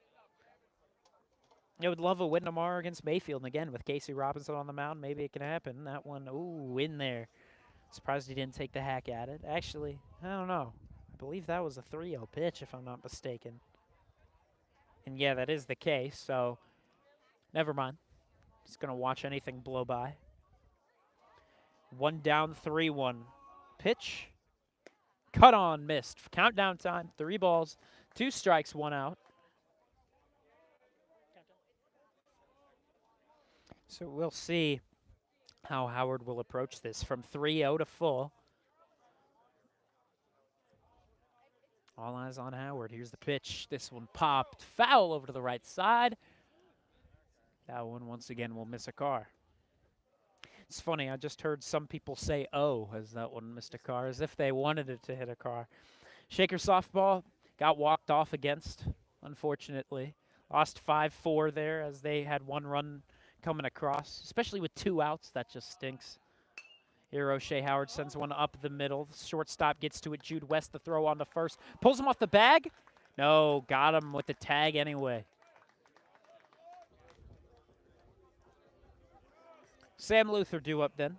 Speaker 1: I would love a win tomorrow against Mayfield. And again, with Casey Robinson on the mound, maybe it can happen. That one, ooh, in there. Surprised he didn't take the hack at it. Actually, I don't know. I believe that was a 3-0 pitch, if I'm not mistaken. And yeah, that is the case, so never mind. Just going to watch anything blow by. 1 down, 3-1. Pitch. Cut on, missed. Countdown time, 3 balls, 2 strikes, 1 out. So we'll see how Howard will approach this from 3-0 to full. All eyes on Howard. Here's the pitch. This one popped. Foul over to the right side. That one, once again, will miss a car. It's funny, I just heard some people say, oh, as that one missed a car, as if they wanted it to hit a car. Shaker softball got walked off against, unfortunately. Lost 5-4 there as they had 1 run coming across, especially with 2 outs. That just stinks. Here, O'Shea Howard sends one up the middle. Shortstop gets to it. Jude West, the throw on to first. Pulls him off the bag. No, got him with the tag anyway. Sam Luther due up then.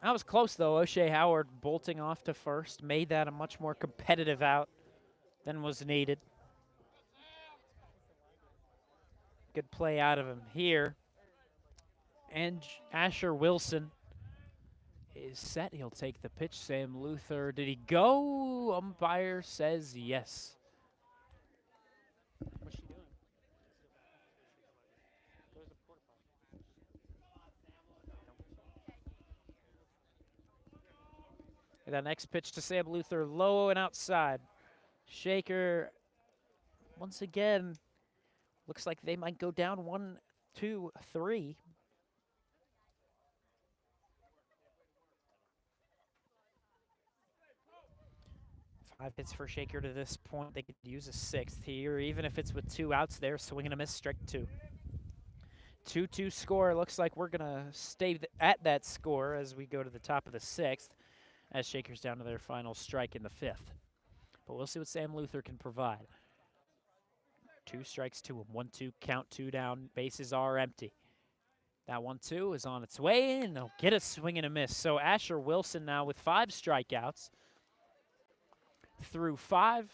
Speaker 1: That was close, though. O'Shea Howard bolting off to first made that a much more competitive out than was needed. Good play out of him here. And Asher Wilson is set. He'll take the pitch. Sam Luther, did he go? Umpire says yes. What's she doing? That next pitch to Sam Luther, low and outside. Shaker, once again, looks like they might go down 1 2, 3. Five hits for Shaker to this point. They could use a sixth here, even if it's with 2 outs there. Swing and a miss, strike 2. 2-2 score. Looks like we're going to stay at that score as we go to the top of the 6th, as Shaker's down to their final strike in the 5th. But we'll see what Sam Luther can provide. 2 strikes to him. 1-2 count, 2 down. Bases are empty. That 1-2 is on its way in. They'll get a swing and a miss. So Asher Wilson now with 5 strikeouts. Through 5,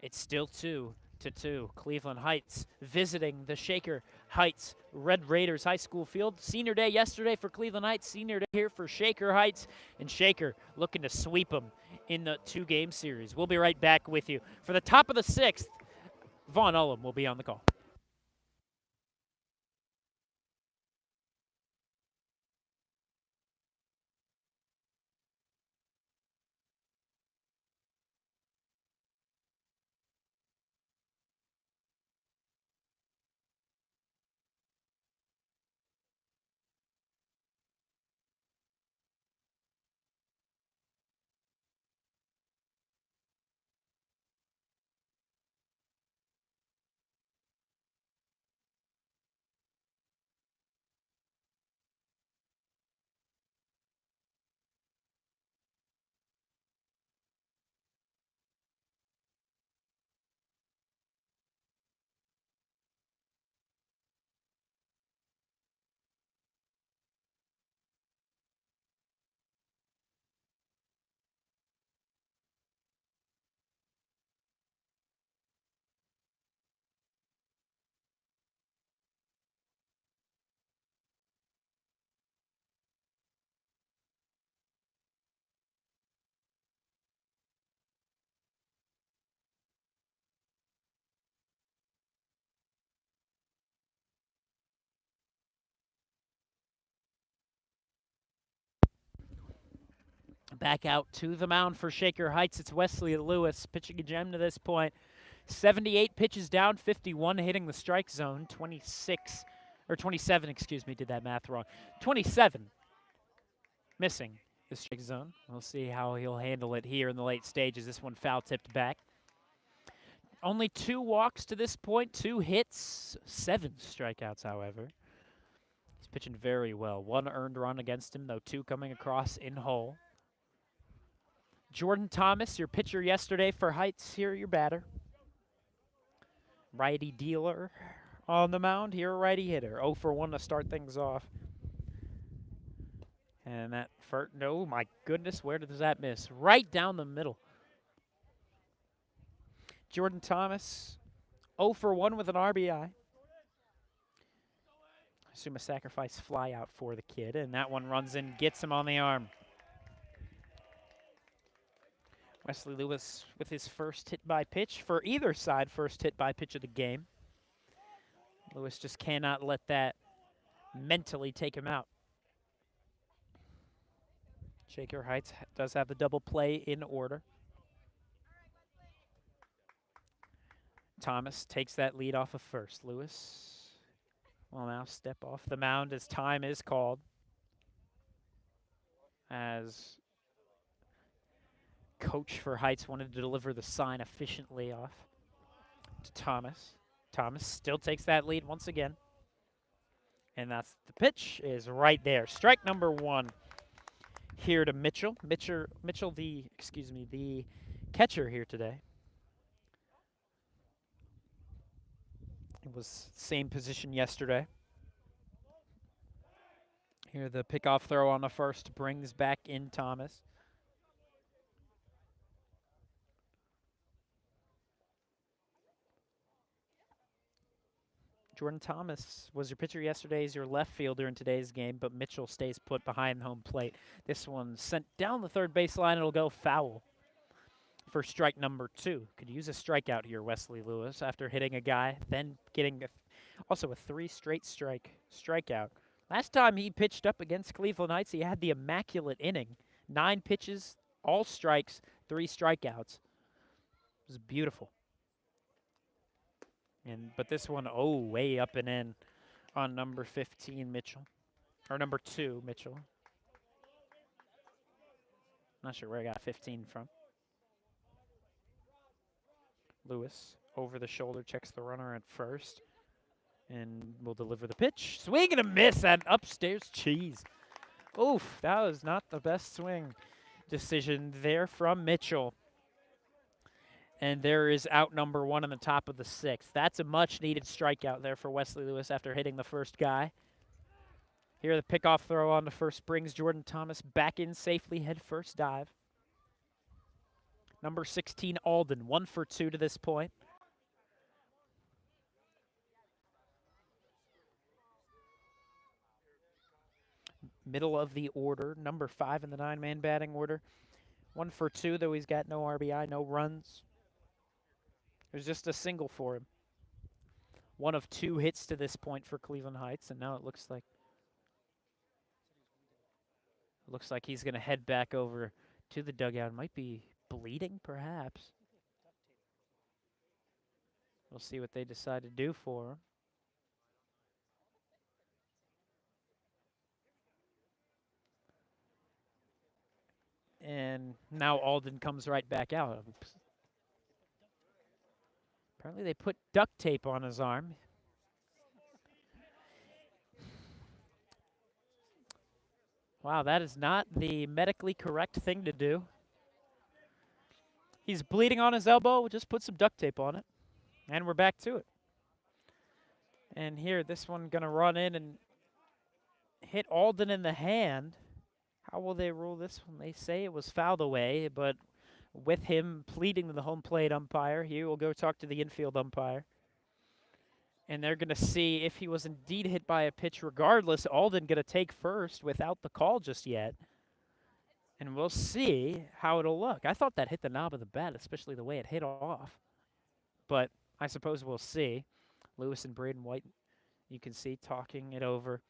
Speaker 1: it's still 2-2. Cleveland Heights visiting the Shaker Heights Red Raiders High School field. Senior day yesterday for Cleveland Heights. Senior day here for Shaker Heights. And Shaker looking to sweep them in the 2-game series. We'll be right back with you. For the top of the 6th, Vaughn Ullum will be on the call. Back out to the mound for Shaker Heights. It's Wesley Lewis pitching a gem to this point. 78 pitches down, 51 hitting the strike zone, 26, or 27, excuse me, did that math wrong. 27 missing the strike zone. We'll see how he'll handle it here in the late stages. This one foul tipped back. Only 2 walks to this point, 2 hits, 7 strikeouts, however. He's pitching very well. 1 earned run against him, though 2 coming across in whole. Jordan Thomas, your pitcher yesterday for Heights, here your batter. Righty dealer on the mound, here a righty hitter. 0 for 1 to start things off. And that no, my goodness, where does that miss? Right down the middle. Jordan Thomas, 0 for 1 with an RBI. I assume a sacrifice fly out for the kid, and that one runs in, gets him on the arm. Wesley Lewis with his first hit by pitch for either side, first hit by pitch of the game. Lewis just cannot let that mentally take him out. Shaker Heights does have the double play in order. Thomas takes that lead off of first. Lewis will now step off the mound as time is called. As coach for Heights wanted to deliver the sign efficiently off to Thomas. Thomas still takes that lead once again. And that's the pitch is right there. Strike number 1 here to Mitchell. Mitchell, the catcher here today. It was same position yesterday. Here the pickoff throw on the first brings back in Thomas. Jordan Thomas was your pitcher yesterday, is your left fielder in today's game, but Mitchell stays put behind home plate. This one sent down the third baseline. It'll go foul for strike number 2. Could use a strikeout here, Wesley Lewis, after hitting a guy, then getting also a 3 straight strikeout. Last time he pitched up against Cleveland Heights, he had the immaculate inning. 9 pitches, all strikes, 3 strikeouts. It was beautiful. But this one, way up and in. on number 15, Mitchell. Or number 2, Mitchell. Not sure where I got 15 from. Lewis, over the shoulder, checks the runner at first. And will deliver the pitch. Swing and a miss at upstairs cheese. Oof, that was not the best swing decision there from Mitchell. And there is out number 1 on the top of the 6th. That's a much-needed strikeout there for Wesley Lewis after hitting the first guy. Here, the pickoff throw on the first brings Jordan Thomas back in safely, head first dive. Number 16, Alden, 1 for 2 to this point. Middle of the order, number 5 in the 9-man batting order. 1 for 2, though he's got no RBI, no runs. There's just a single for him. 1 of 2 hits to this point for Cleveland Heights, and now it looks like he's going to head back over to the dugout. Might be bleeding, perhaps. We'll see what they decide to do for him. And now Alden comes right back out. Oops. Apparently they put duct tape on his arm. Wow, that is not the medically correct thing to do. He's bleeding on his elbow. We'll just put some duct tape on it. And we're back to it. And here, this one going to run in and hit Alden in the hand. How will they rule this one? They say it was fouled away, but with him pleading to the home plate umpire, he will go talk to the infield umpire. And they're going to see if he was indeed hit by a pitch. Regardless, Alden going to take first without the call just yet. And we'll see how it'll look. I thought that hit the knob of the bat, especially the way it hit off. But I suppose we'll see. Lewis and Braden White, you can see, talking it over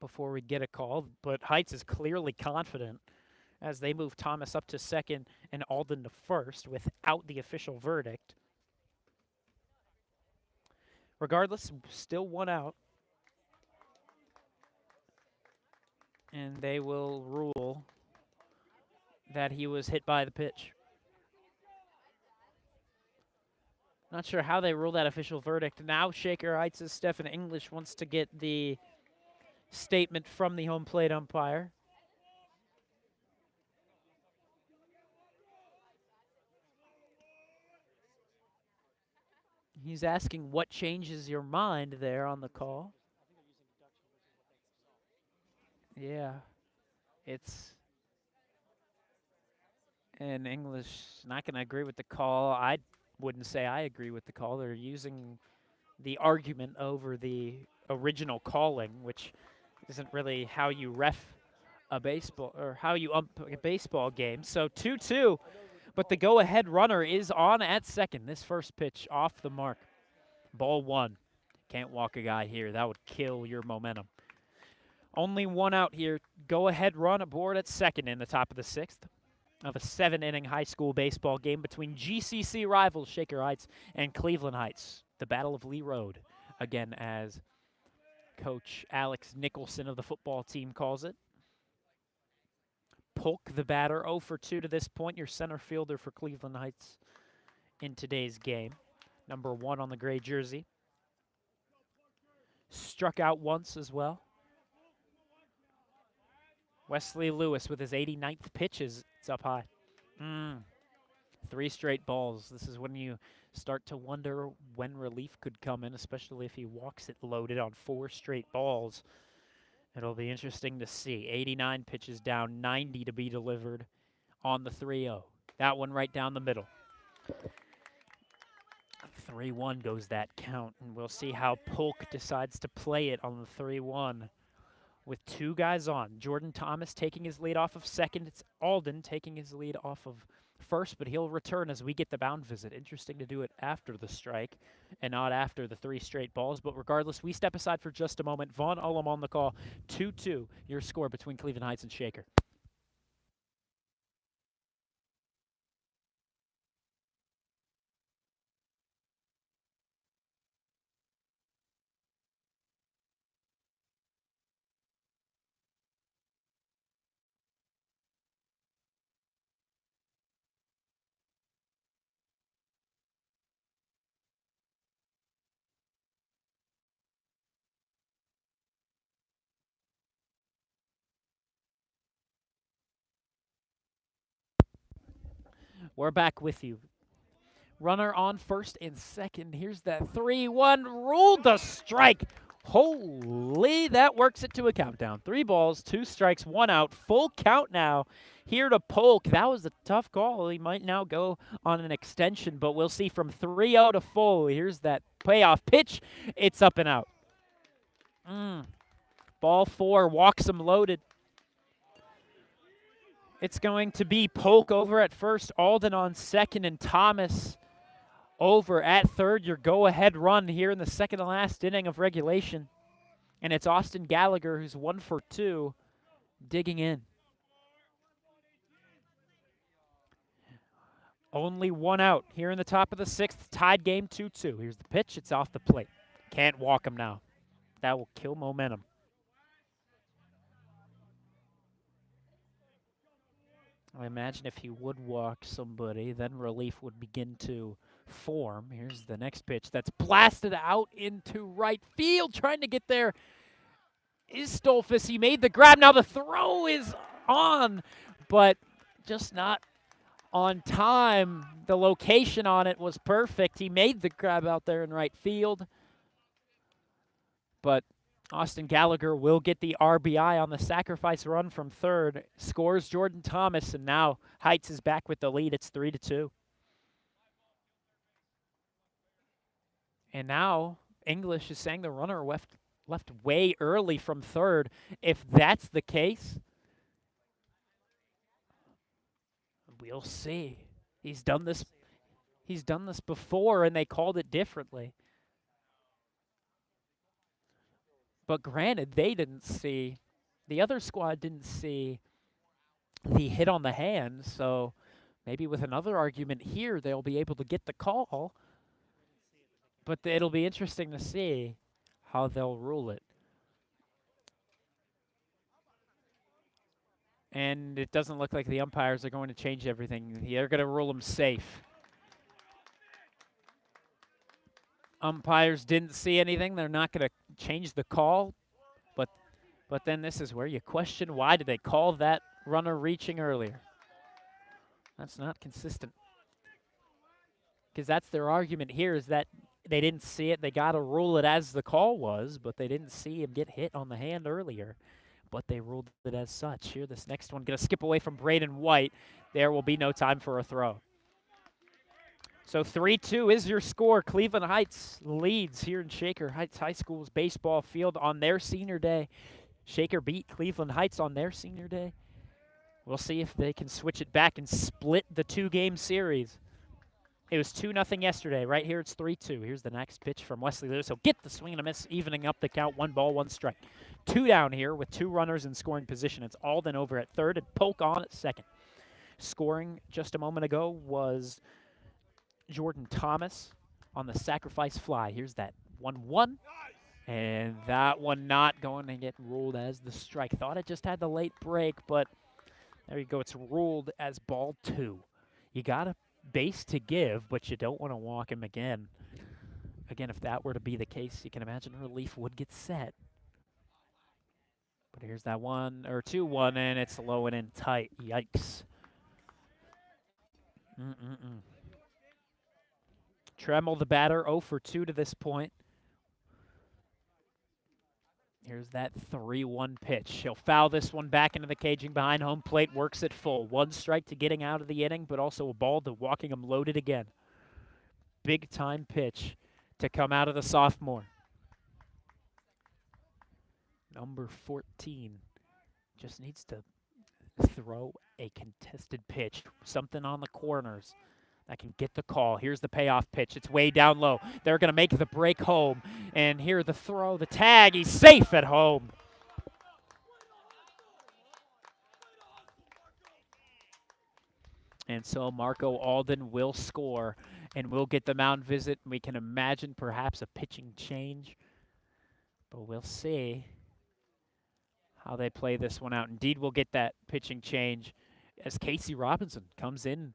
Speaker 1: before we get a call. But Heights is clearly confident as they move Thomas up to second and Alden to first without the official verdict. Regardless, still 1 out. And they will rule that he was hit by the pitch. Not sure how they rule that official verdict. Now Shaker Heights' Stephen English wants to get the statement from the home plate umpire. He's asking what changes your mind there on the call. Yeah, it's and English not going to agree with the call. I wouldn't say I agree with the call. They're using the argument over the original calling, which isn't really how you ref a baseball or how you ump a baseball game. So 2-2, but the go-ahead runner is on at second. This first pitch off the mark. Ball 1. Can't walk a guy here. That would kill your momentum. Only 1 out here. Go-ahead run aboard at second in the top of the 6th of a 7-inning high school baseball game between GCC rivals Shaker Heights and Cleveland Heights. The Battle of Lee Road, again, as Coach Alex Nicholson of the football team calls it. Polk, the batter, 0 for 2 to this point, your center fielder for Cleveland Heights in today's game. Number 1 on the gray jersey. Struck out once as well. Wesley Lewis with his 89th pitches. It's up high. 3 straight balls. This is when you start to wonder when relief could come in, especially if he walks it loaded on 4 straight balls. It'll be interesting to see. 89 pitches down, 90 to be delivered on the 3-0. That one right down the middle. 3-1 goes that count, and we'll see how Polk decides to play it on the 3-1 with 2 guys on. Jordan Thomas taking his lead off of second. It's Alden taking his lead off of first, but he'll return as we get the mound visit. Interesting to do it after the strike and not after the 3 straight balls. But regardless, we step aside for just a moment. Vaughn Ullum on the call. 2-2, your score between Cleveland Heights and Shaker. We're back with you. Runner on first and second. Here's that 3-1. Ruled the strike. Holy, that works it to a countdown. 3 balls, 2 strikes, 1 out. Full count now here to Polk. That was a tough call. He might now go on an extension, but we'll see from 3-0 to full. Here's that payoff pitch. It's up and out. Ball 4, walks him loaded. It's going to be Polk over at first, Alden on second, and Thomas over at third. Your go-ahead run here in the second to last inning of regulation. And it's Austin Gallagher, who's 1 for 2, digging in. Only 1 out here in the top of the 6th. Tied game 2-2. Here's the pitch. It's off the plate. Can't walk him now. That will kill momentum. I imagine if he would walk somebody, then relief would begin to form. Here's the next pitch that's blasted out into right field. Trying to get there is Stolfus. He made the grab. Now the throw is on, but just not on time. The location on it was perfect. He made the grab out there in right field, but Austin Gallagher will get the RBI on the sacrifice run from third. Scores Jordan Thomas, and now Heights is back with the lead. It's 3-2. And now English is saying the runner left way early from third. If that's the case, we'll see. He's done this before, and they called it differently. But granted, the other squad didn't see the hit on the hand, so maybe with another argument here, they'll be able to get the call. But it'll be interesting to see how they'll rule it. And it doesn't look like the umpires are going to change everything. They're going to rule them safe. Umpires didn't see anything. They're not going to change the call. But then this is where you question, why did they call that runner reaching earlier? That's not consistent. Because that's their argument here, is that they didn't see it. They got to rule it as the call was, but they didn't see him get hit on the hand earlier. But they ruled it as such. Here, this next one going to skip away from Braden White. There will be no time for a throw. So 3-2 is your score. Cleveland Heights leads here in Shaker Heights High School's baseball field on their senior day. Shaker beat Cleveland Heights on their senior day. We'll see if they can switch it back and split the 2-game series. It was 2-0 yesterday. Right here, it's 3-2. Here's the next pitch from Wesley Lewis. He'll get the swing and a miss, evening up the count. 1 ball, 1 strike. 2 down here with 2 runners in scoring position. It's Alden over at third and Polk on at second. Scoring just a moment ago was Jordan Thomas on the sacrifice fly. Here's that 1-1. And that one not going to get ruled as the strike. Thought it just had the late break, but there you go. It's ruled as ball 2. You got a base to give, but you don't want to walk him again. Again, if that were to be the case, you can imagine relief would get set. But here's that 2-1, and it's low and in tight. Yikes. Tremmel, the batter, 0 for 2 to this point. Here's that 3-1 pitch. He'll foul this one back into the caging behind home plate, works it full. 1 strike to getting out of the inning, but also a ball to walking him loaded again. Big time pitch to come out of the sophomore. Number 14 just needs to throw a contested pitch, something on the corners that can get the call. Here's the payoff pitch. It's way down low. They're going to make the break home. And here the throw, the tag. He's safe at home. And so Marco Alden will score and will get the mound visit. We can imagine perhaps a pitching change, but we'll see how they play this one out. Indeed, we'll get that pitching change as Casey Robinson comes in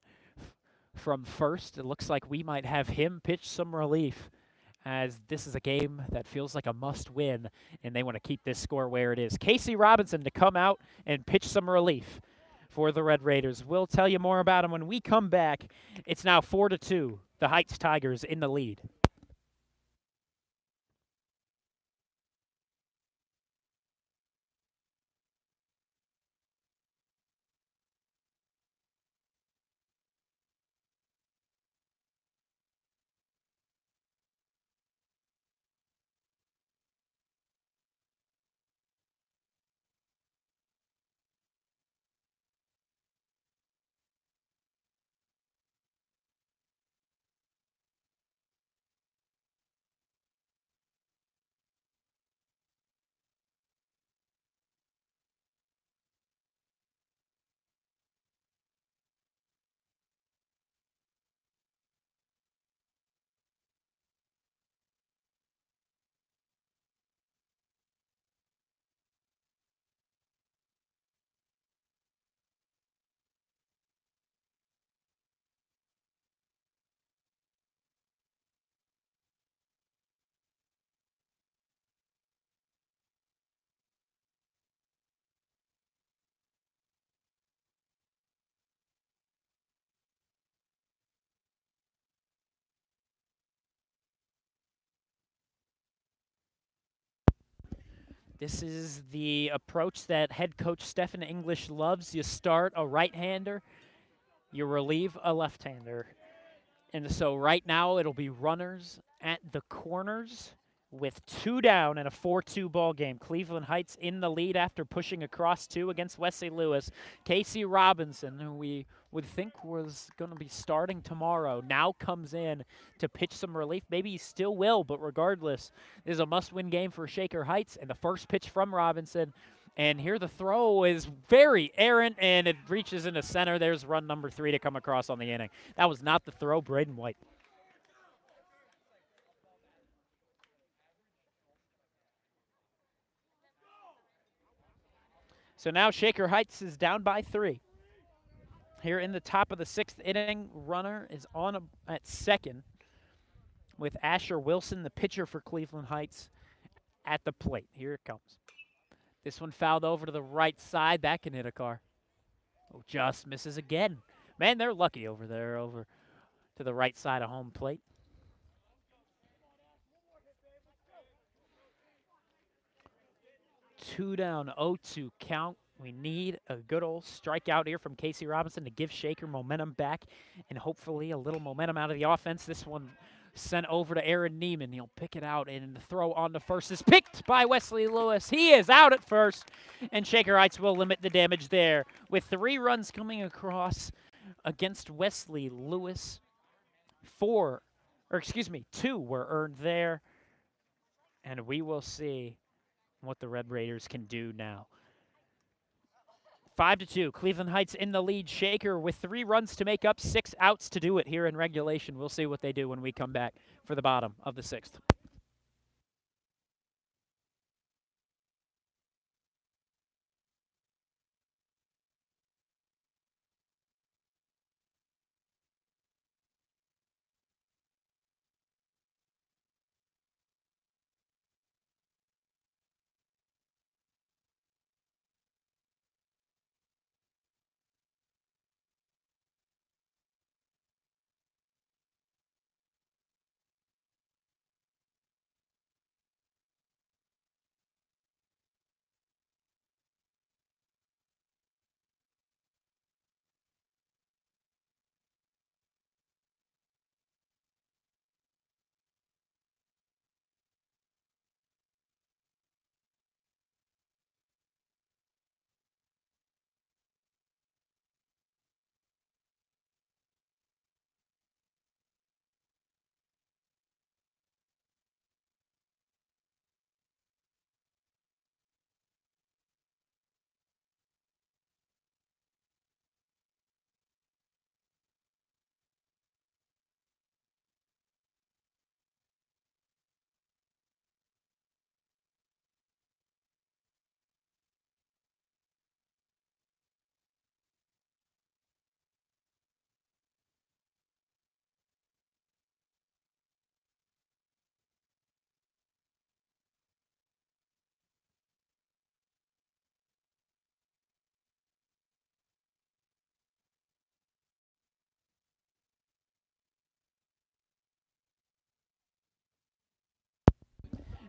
Speaker 1: from first. It looks like we might have him pitch some relief, as this is a game that feels like a must-win, and they want to keep this score where it is. Casey Robinson to come out and pitch some relief for the Red Raiders. We'll tell you more about them when we come back. It's now 4-2. The Heights Tigers in the lead. This is the approach that head coach Stephen English loves. You start a right-hander, you relieve a left-hander. And so right now it'll be runners at the corners with 2 down and a 4-2 ball game. Cleveland Heights in the lead after pushing across 2 against Wesley Lewis. Casey Robinson, who we would think was going to be starting tomorrow, now comes in to pitch some relief. Maybe he still will, but regardless, this is a must-win game for Shaker Heights. And the first pitch from Robinson, and here the throw is very errant, and it reaches into center. There's run number 3 to come across on the inning. That was not the throw, Braden White. So now Shaker Heights is down by 3. Here in the top of the 6th inning, runner is on at second with Asher Wilson, the pitcher for Cleveland Heights, at the plate. Here it comes. This one fouled over to the right side. That can hit a car. Oh, just misses again. Man, they're lucky over there, over to the right side of home plate. 2 down, 0-2 count. We need a good old strikeout here from Casey Robinson to give Shaker momentum back and hopefully a little momentum out of the offense. This one sent over to Aaron Neiman. He'll pick it out, and the throw on the first is picked by Wesley Lewis. He is out at first, and Shaker Heights will limit the damage there with 3 runs coming across against Wesley Lewis. 2 were earned there, and we will see what the Red Raiders can do now. 5-2. Cleveland Heights in the lead. Shaker with 3 runs to make up, 6 outs to do it here in regulation. We'll see what they do when we come back for the bottom of the 6th.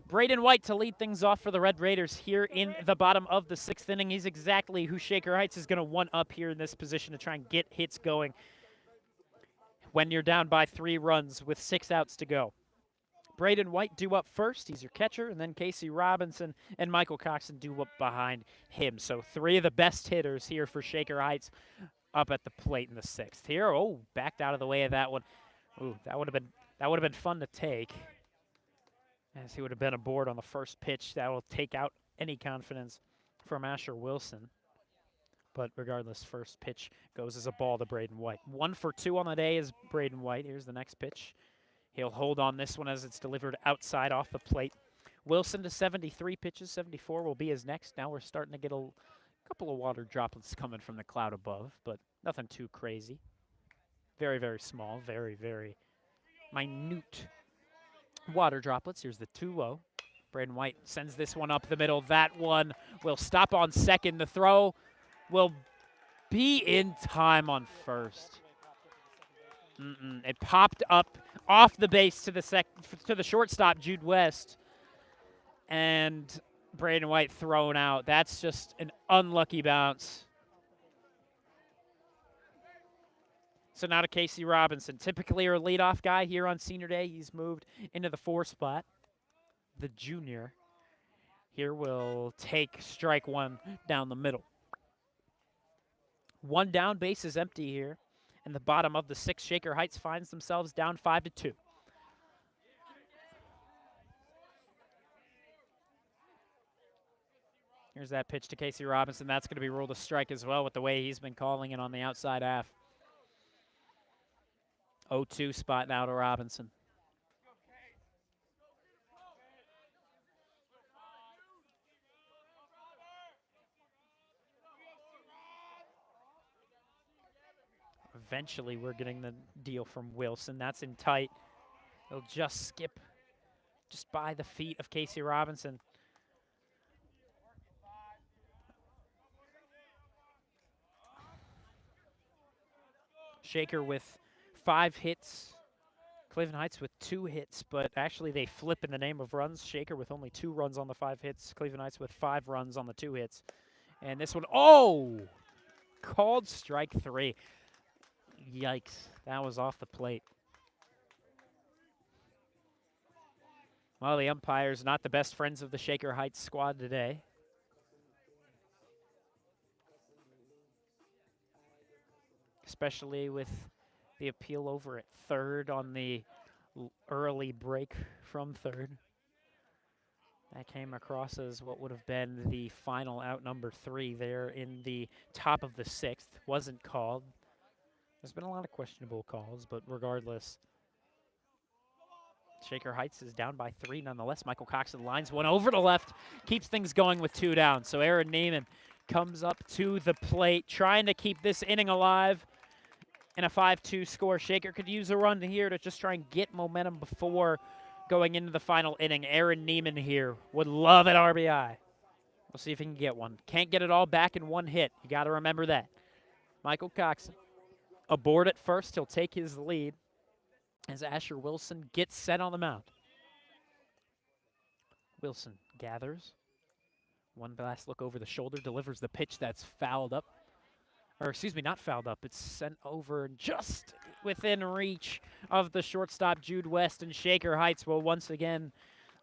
Speaker 1: Braden White to lead things off for the Red Raiders here in the bottom of the 6th inning. He's exactly who Shaker Heights is going to one-up here in this position to try and get hits going when you're down by 3 runs with 6 outs to go. Braden White due up first. He's your catcher. And then Casey Robinson and Michael Coxon due up behind him. So 3 of the best hitters here for Shaker Heights up at the plate in the 6th here. Oh, backed out of the way of that one. Ooh, that would have been fun to take, as he would have been aboard on the first pitch. That will take out any confidence from Asher Wilson. But regardless, first pitch goes as a ball to Braden White. 1 for 2 on the day is Braden White. Here's the next pitch. He'll hold on this one as it's delivered outside off the plate. Wilson to 73 pitches. 74 will be his next. Now we're starting to get a couple of water droplets coming from the cloud above, but nothing too crazy. Very, very small. Very, very minute water droplets. Here's the 2-0. Braden White sends this one up the middle. That one will stop on second. The throw will be in time on first. It popped up off the base to the shortstop, Jude West, and Braden White thrown out. That's just an unlucky bounce. So now to Casey Robinson. Typically our leadoff guy here on senior day. He's moved into the 4 spot. The junior here will take strike 1 down the middle. 1 down, base is empty here. In the bottom of the 6th, Shaker Heights finds themselves down 5-2. Here's that pitch to Casey Robinson. That's going to be ruled a strike as well with the way he's been calling it on the outside half. 0-2 spot now to Robinson. Eventually, we're getting the deal from Wilson. That's in tight. He'll just skip just by the feet of Casey Robinson. Shaker with 5 hits. Cleveland Heights with 2 hits, but actually they flip in the name of runs. Shaker with only 2 runs on the 5 hits. Cleveland Heights with 5 runs on the 2 hits. And this one, oh! Called strike 3. Yikes, that was off the plate. Well, the umpires not the best friends of the Shaker Heights squad today. Especially with the appeal over at third on the early break from third. That came across as what would have been the final out, number 3 there in the top of the 6th. Wasn't called. There's been a lot of questionable calls, but regardless, Shaker Heights is down by 3 nonetheless. Michael Coxon lines one over to left, keeps things going with 2 down. So Aaron Neiman comes up to the plate, trying to keep this inning alive in a 5-2 score. Shaker could use a run here to just try and get momentum before going into the final inning. Aaron Neiman here would love an RBI. We'll see if he can get one. Can't get it all back in 1 hit. You got to remember that. Michael Coxon aboard at first. He'll take his lead as Asher Wilson gets set on the mound. Wilson gathers. One last look over the shoulder, delivers the pitch that's fouled up. Or excuse me, not fouled up. It's sent over just within reach of the shortstop, Jude West, and Shaker Heights will once again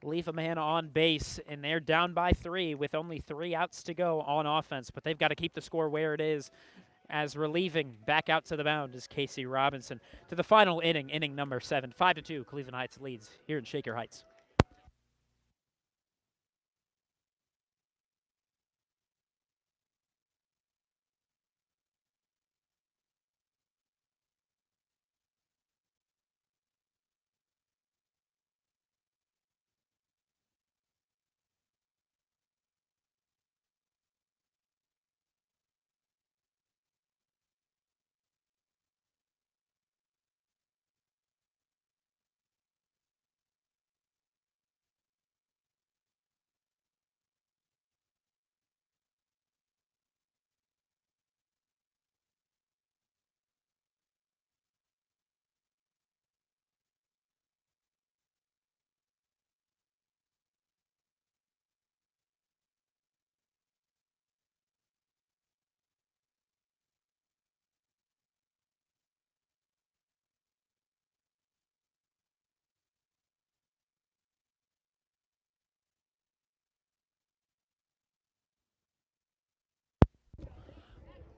Speaker 1: leave a man on base, and they're down by 3 with only 3 outs to go on offense, but they've got to keep the score where it is, as relieving back out to the mound is Casey Robinson. To the final inning, inning number 7, 5-2, Cleveland Heights leads here in Shaker Heights.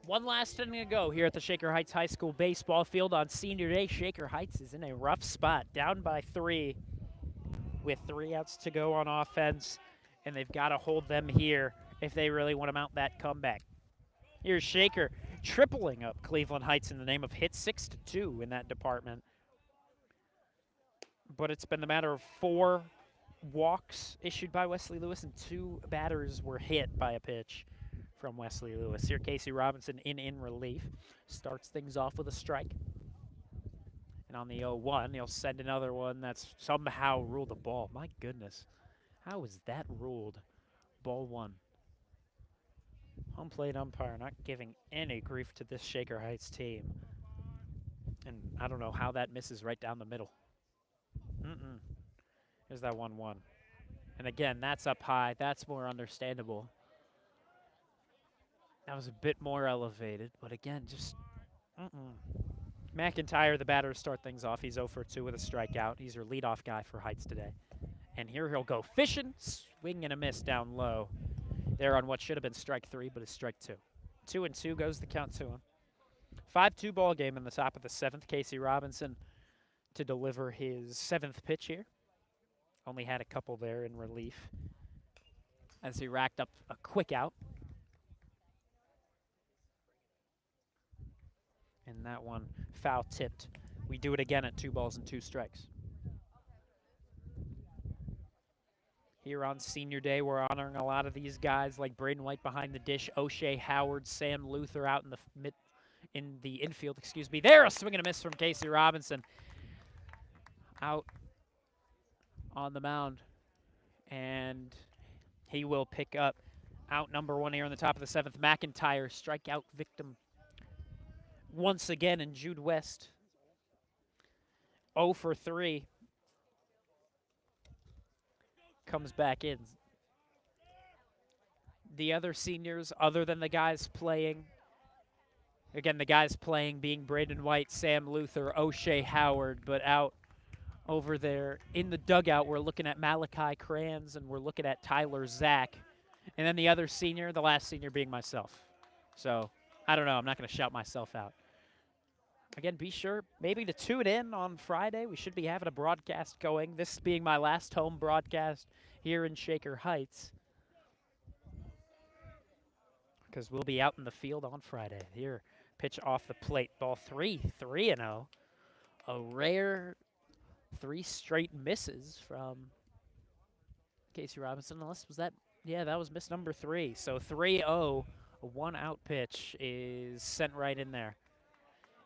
Speaker 1: One last inning to go here at the Shaker Heights High School baseball field on senior day. Shaker Heights is in a rough spot, down by 3 with 3 outs to go on offense, and they've got to hold them here if they really want to mount that comeback. Here's Shaker tripling up Cleveland Heights in the name of hit 6-2 in that department. But it's been the matter of 4 walks issued by Wesley Lewis, and 2 batters were hit by a pitch from Wesley Lewis. Here, Casey Robinson in relief. Starts things off with a strike. And on the 0-1, he'll send another one that's somehow ruled a ball. My goodness. How is that ruled? Ball 1. Home plate umpire not giving any grief to this Shaker Heights team. And I don't know how that misses right down the middle. Here's that 1-1. And again, that's up high. That's more understandable. That was a bit more elevated, but again, just McIntyre, the batter, to start things off. He's 0 for 2 with a strikeout. He's your leadoff guy for Heights today. And here he'll go fishing, swing and a miss down low. There on what should have been strike 3, but it's strike 2. 2-2 goes the count to him. 5-2 ball game in the top of the 7th. Casey Robinson to deliver his 7th pitch here. Only had a couple there in relief as he racked up a quick out. And that one foul tipped. We do it again at 2 balls and 2 strikes. Here on senior day, we're honoring a lot of these guys like Braden White behind the dish, O'Shea Howard, Sam Luther out in the infield, excuse me. There, a swing and a miss from Casey Robinson. Out on the mound. And he will pick up out number 1 here in the top of the 7th. McIntyre, strikeout victim once again, and Jude West 0 for 3 comes back in. The other seniors, other than the guys playing, again, the guys playing being Braden White, Sam Luther, O'Shea Howard, but out over there in the dugout, we're looking at Malachi Kranz and we're looking at Tyler Zach. And then the other senior, the last senior being myself. So, I don't know. I'm not going to shout myself out. Again, be sure maybe to tune in on Friday. We should be having a broadcast going. This being my last home broadcast here in Shaker Heights, because we'll be out in the field on Friday. Here, pitch off the plate. Ball 3, 3-0. A rare 3 straight misses from Casey Robinson. Unless was that, yeah, that was miss number 3. So 3-0, a 1-out pitch is sent right in there.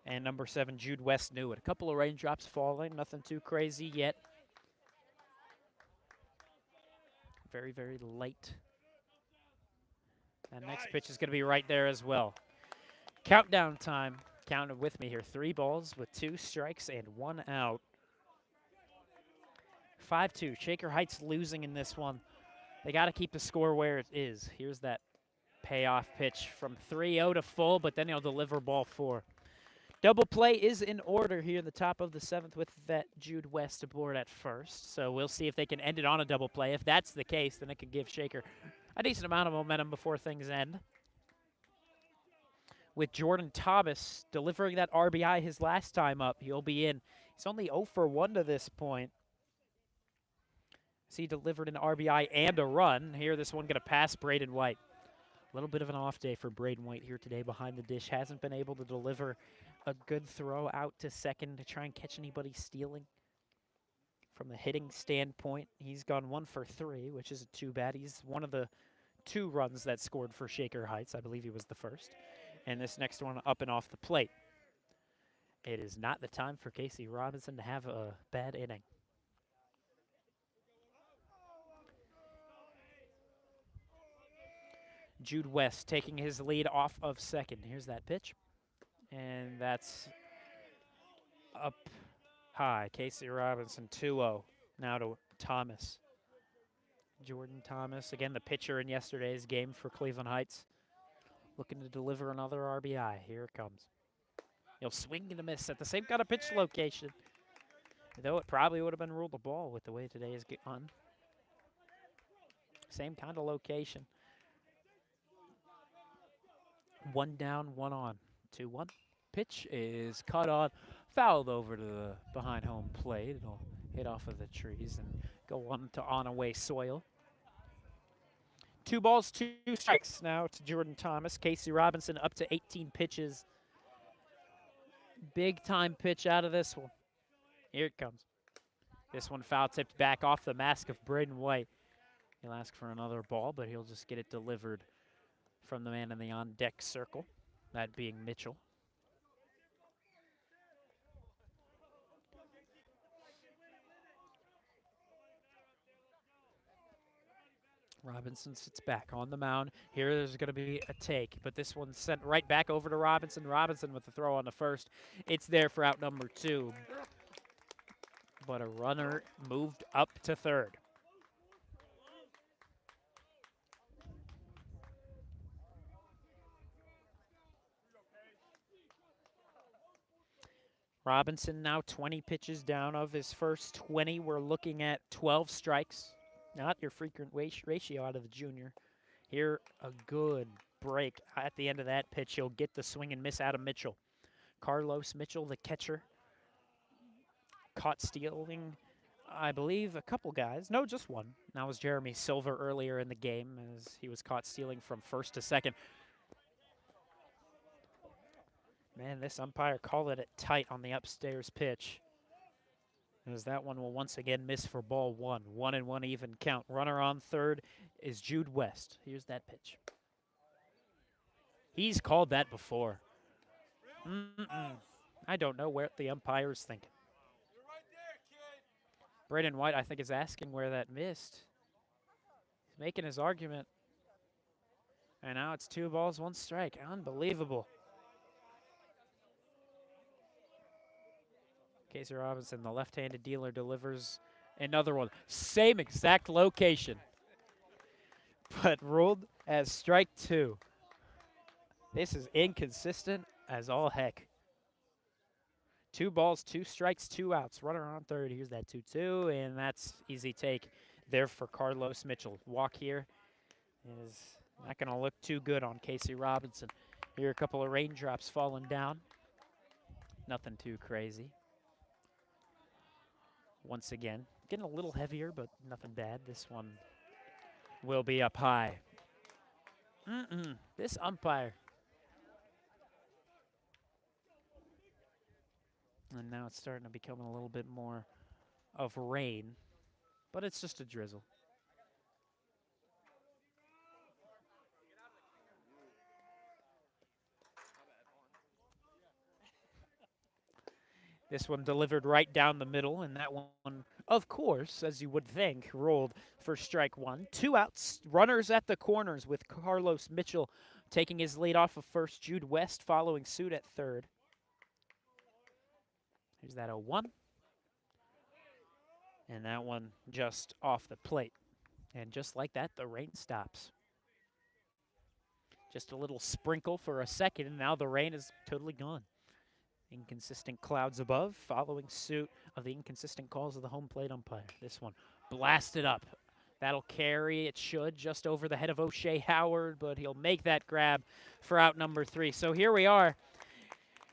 Speaker 1: And number 7, Jude West knew it. A couple of raindrops falling, nothing too crazy yet. Very, very light. And next pitch is going to be right there as well. Countdown time. Count it with me here. 3 balls with 2 strikes and 1 out. 5-2. Shaker Heights losing in this one. They got to keep the score where it is. Here's that payoff pitch from 3-0 to full, but then he'll deliver ball 4. Double play is in order here in the top of the 7th with that Jude West aboard at first. So we'll see if they can end it on a double play. If that's the case, then it could give Shaker a decent amount of momentum before things end. With Jordan Thomas delivering that RBI his last time up, he'll be in. He's only 0 for 1 to this point. So he delivered an RBI and a run. Here, this one going to pass Braden White. A little bit of an off day for Braden White here today behind the dish. Hasn't been able to deliver a good throw out to second to try and catch anybody stealing. From the hitting standpoint, he's gone 1 for 3, which isn't too bad. He's one of the 2 runs that scored for Shaker Heights. I believe he was the first. And this next one up and off the plate. It is not the time for Casey Robinson to have a bad inning. Jude West taking his lead off of second. Here's that pitch. And that's up high. Casey Robinson 2-0 now to Thomas. Jordan Thomas, again the pitcher in yesterday's game for Cleveland Heights. Looking to deliver another RBI. Here it comes. He'll swing and a miss at the same kind of pitch location. Though it probably would have been ruled a ball with the way today is gone. Same kind of location. One down, one on. 2-1. Pitch is cut on, fouled over to the behind home plate. It'll hit off of the trees and go on away soil. 2 balls, 2 strikes now to Jordan Thomas. Casey Robinson up to 18 pitches. Big time pitch out of this one. Here it comes. This one foul tipped back off the mask of Braden White. He'll ask for another ball, but he'll just get it delivered from the man in the on deck circle, that being Mitchell. Robinson sits back on the mound. Here there's going to be a take, but this one's sent right back over to Robinson. Robinson with the throw on the first. It's there for out number 2. But a runner moved up to third. Robinson now 20 pitches down. Of his first 20, we're looking at 12 strikes. Not your frequent ratio out of the junior. Here, a good break at the end of that pitch. He'll get the swing and miss out of Mitchell. Carlos Mitchell, the catcher, caught stealing, I believe, a couple guys. No, just one. That was Jeremy Silver earlier in the game as he was caught stealing from first to second. Man, this umpire called it tight on the upstairs pitch, as that one will once again miss for ball 1. 1-1 even count. Runner on third is Jude West. Here's that pitch. He's called that before. I don't know where the umpire's thinking. Braden White, I think, is asking where that missed. He's making his argument. And now it's 2 balls, 1 strike. Unbelievable. Casey Robinson, the left-handed dealer, delivers another one. Same exact location, but ruled as strike 2. This is inconsistent as all heck. 2 balls, 2 strikes, 2 outs. Runner on third. Here's that 2-2, and that's easy take there for Carlos Mitchell. Walk here is not going to look too good on Casey Robinson. Here, a couple of raindrops falling down. Nothing too crazy. Once again, getting a little heavier, but nothing bad. This one will be up high. This umpire. And now it's starting to become a little bit more of rain, but it's just a drizzle. This one delivered right down the middle, and that one, of course, as you would think, rolled for strike 1. 2 outs, runners at the corners with Carlos Mitchell taking his lead off of first. Jude West following suit at third. Here's that 0-1. And that one just off the plate. And just like that, the rain stops. Just a little sprinkle for a second, and now the rain is totally gone. Inconsistent clouds above, following suit of the inconsistent calls of the home plate umpire. This one blasted up. That'll carry, it should, just over the head of O'Shea Howard, but he'll make that grab for out number 3. So here we are.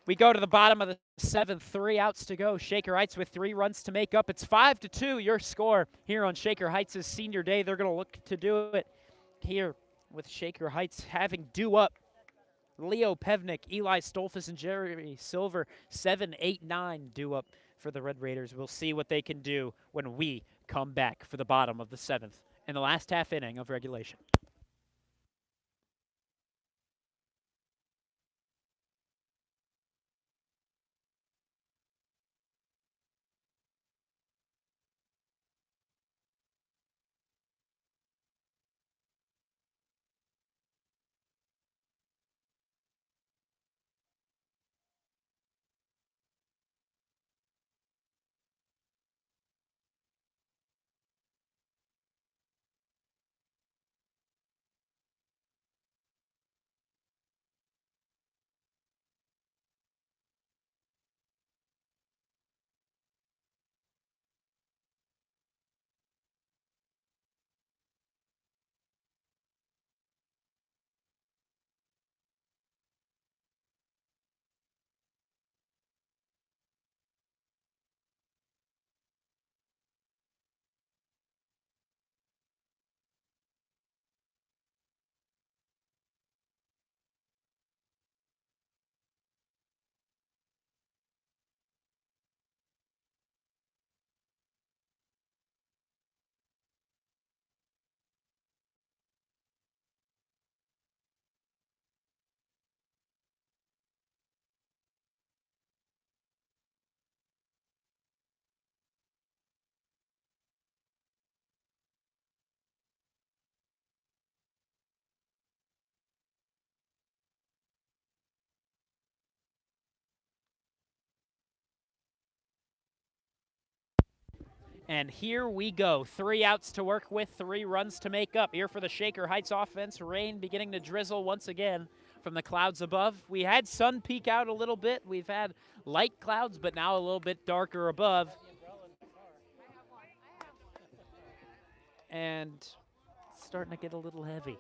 Speaker 1: We go to the bottom of the 7th, 3 outs to go. Shaker Heights with 3 runs to make up. It's 5-2, your score here on Shaker Heights' senior day. They're going to look to do it here with Shaker Heights having due up Leo Pevnik, Eli Stolfus, and Jeremy Silver. 7, 8, 9 due up for the Red Raiders. We'll see what they can do when we come back for the bottom of the 7th in the last half inning of regulation. And here we go. 3 outs to work with, 3 runs to make up. Here for the Shaker Heights offense. Rain beginning to drizzle once again from the clouds above. We had sun peek out a little bit. We've had light clouds, but now a little bit darker above. And it's starting to get a little heavy.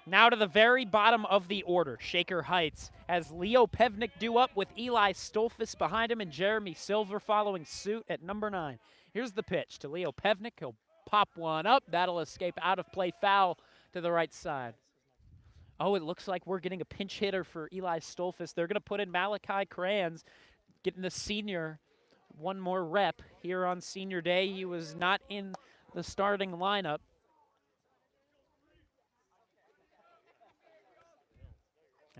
Speaker 1: Now to the very bottom of the order, Shaker Heights has Leo Pevnik due up with Eli Stolfus behind him and Jeremy Silver following suit at number 9. Here's the pitch to Leo Pevnik. He'll pop one up. That'll escape out of play, foul to the right side. Oh, it looks like we're getting a pinch hitter for Eli Stolfus. They're going to put in Malachi Kranz, getting the senior one more rep here on senior day. He was not in the starting lineup.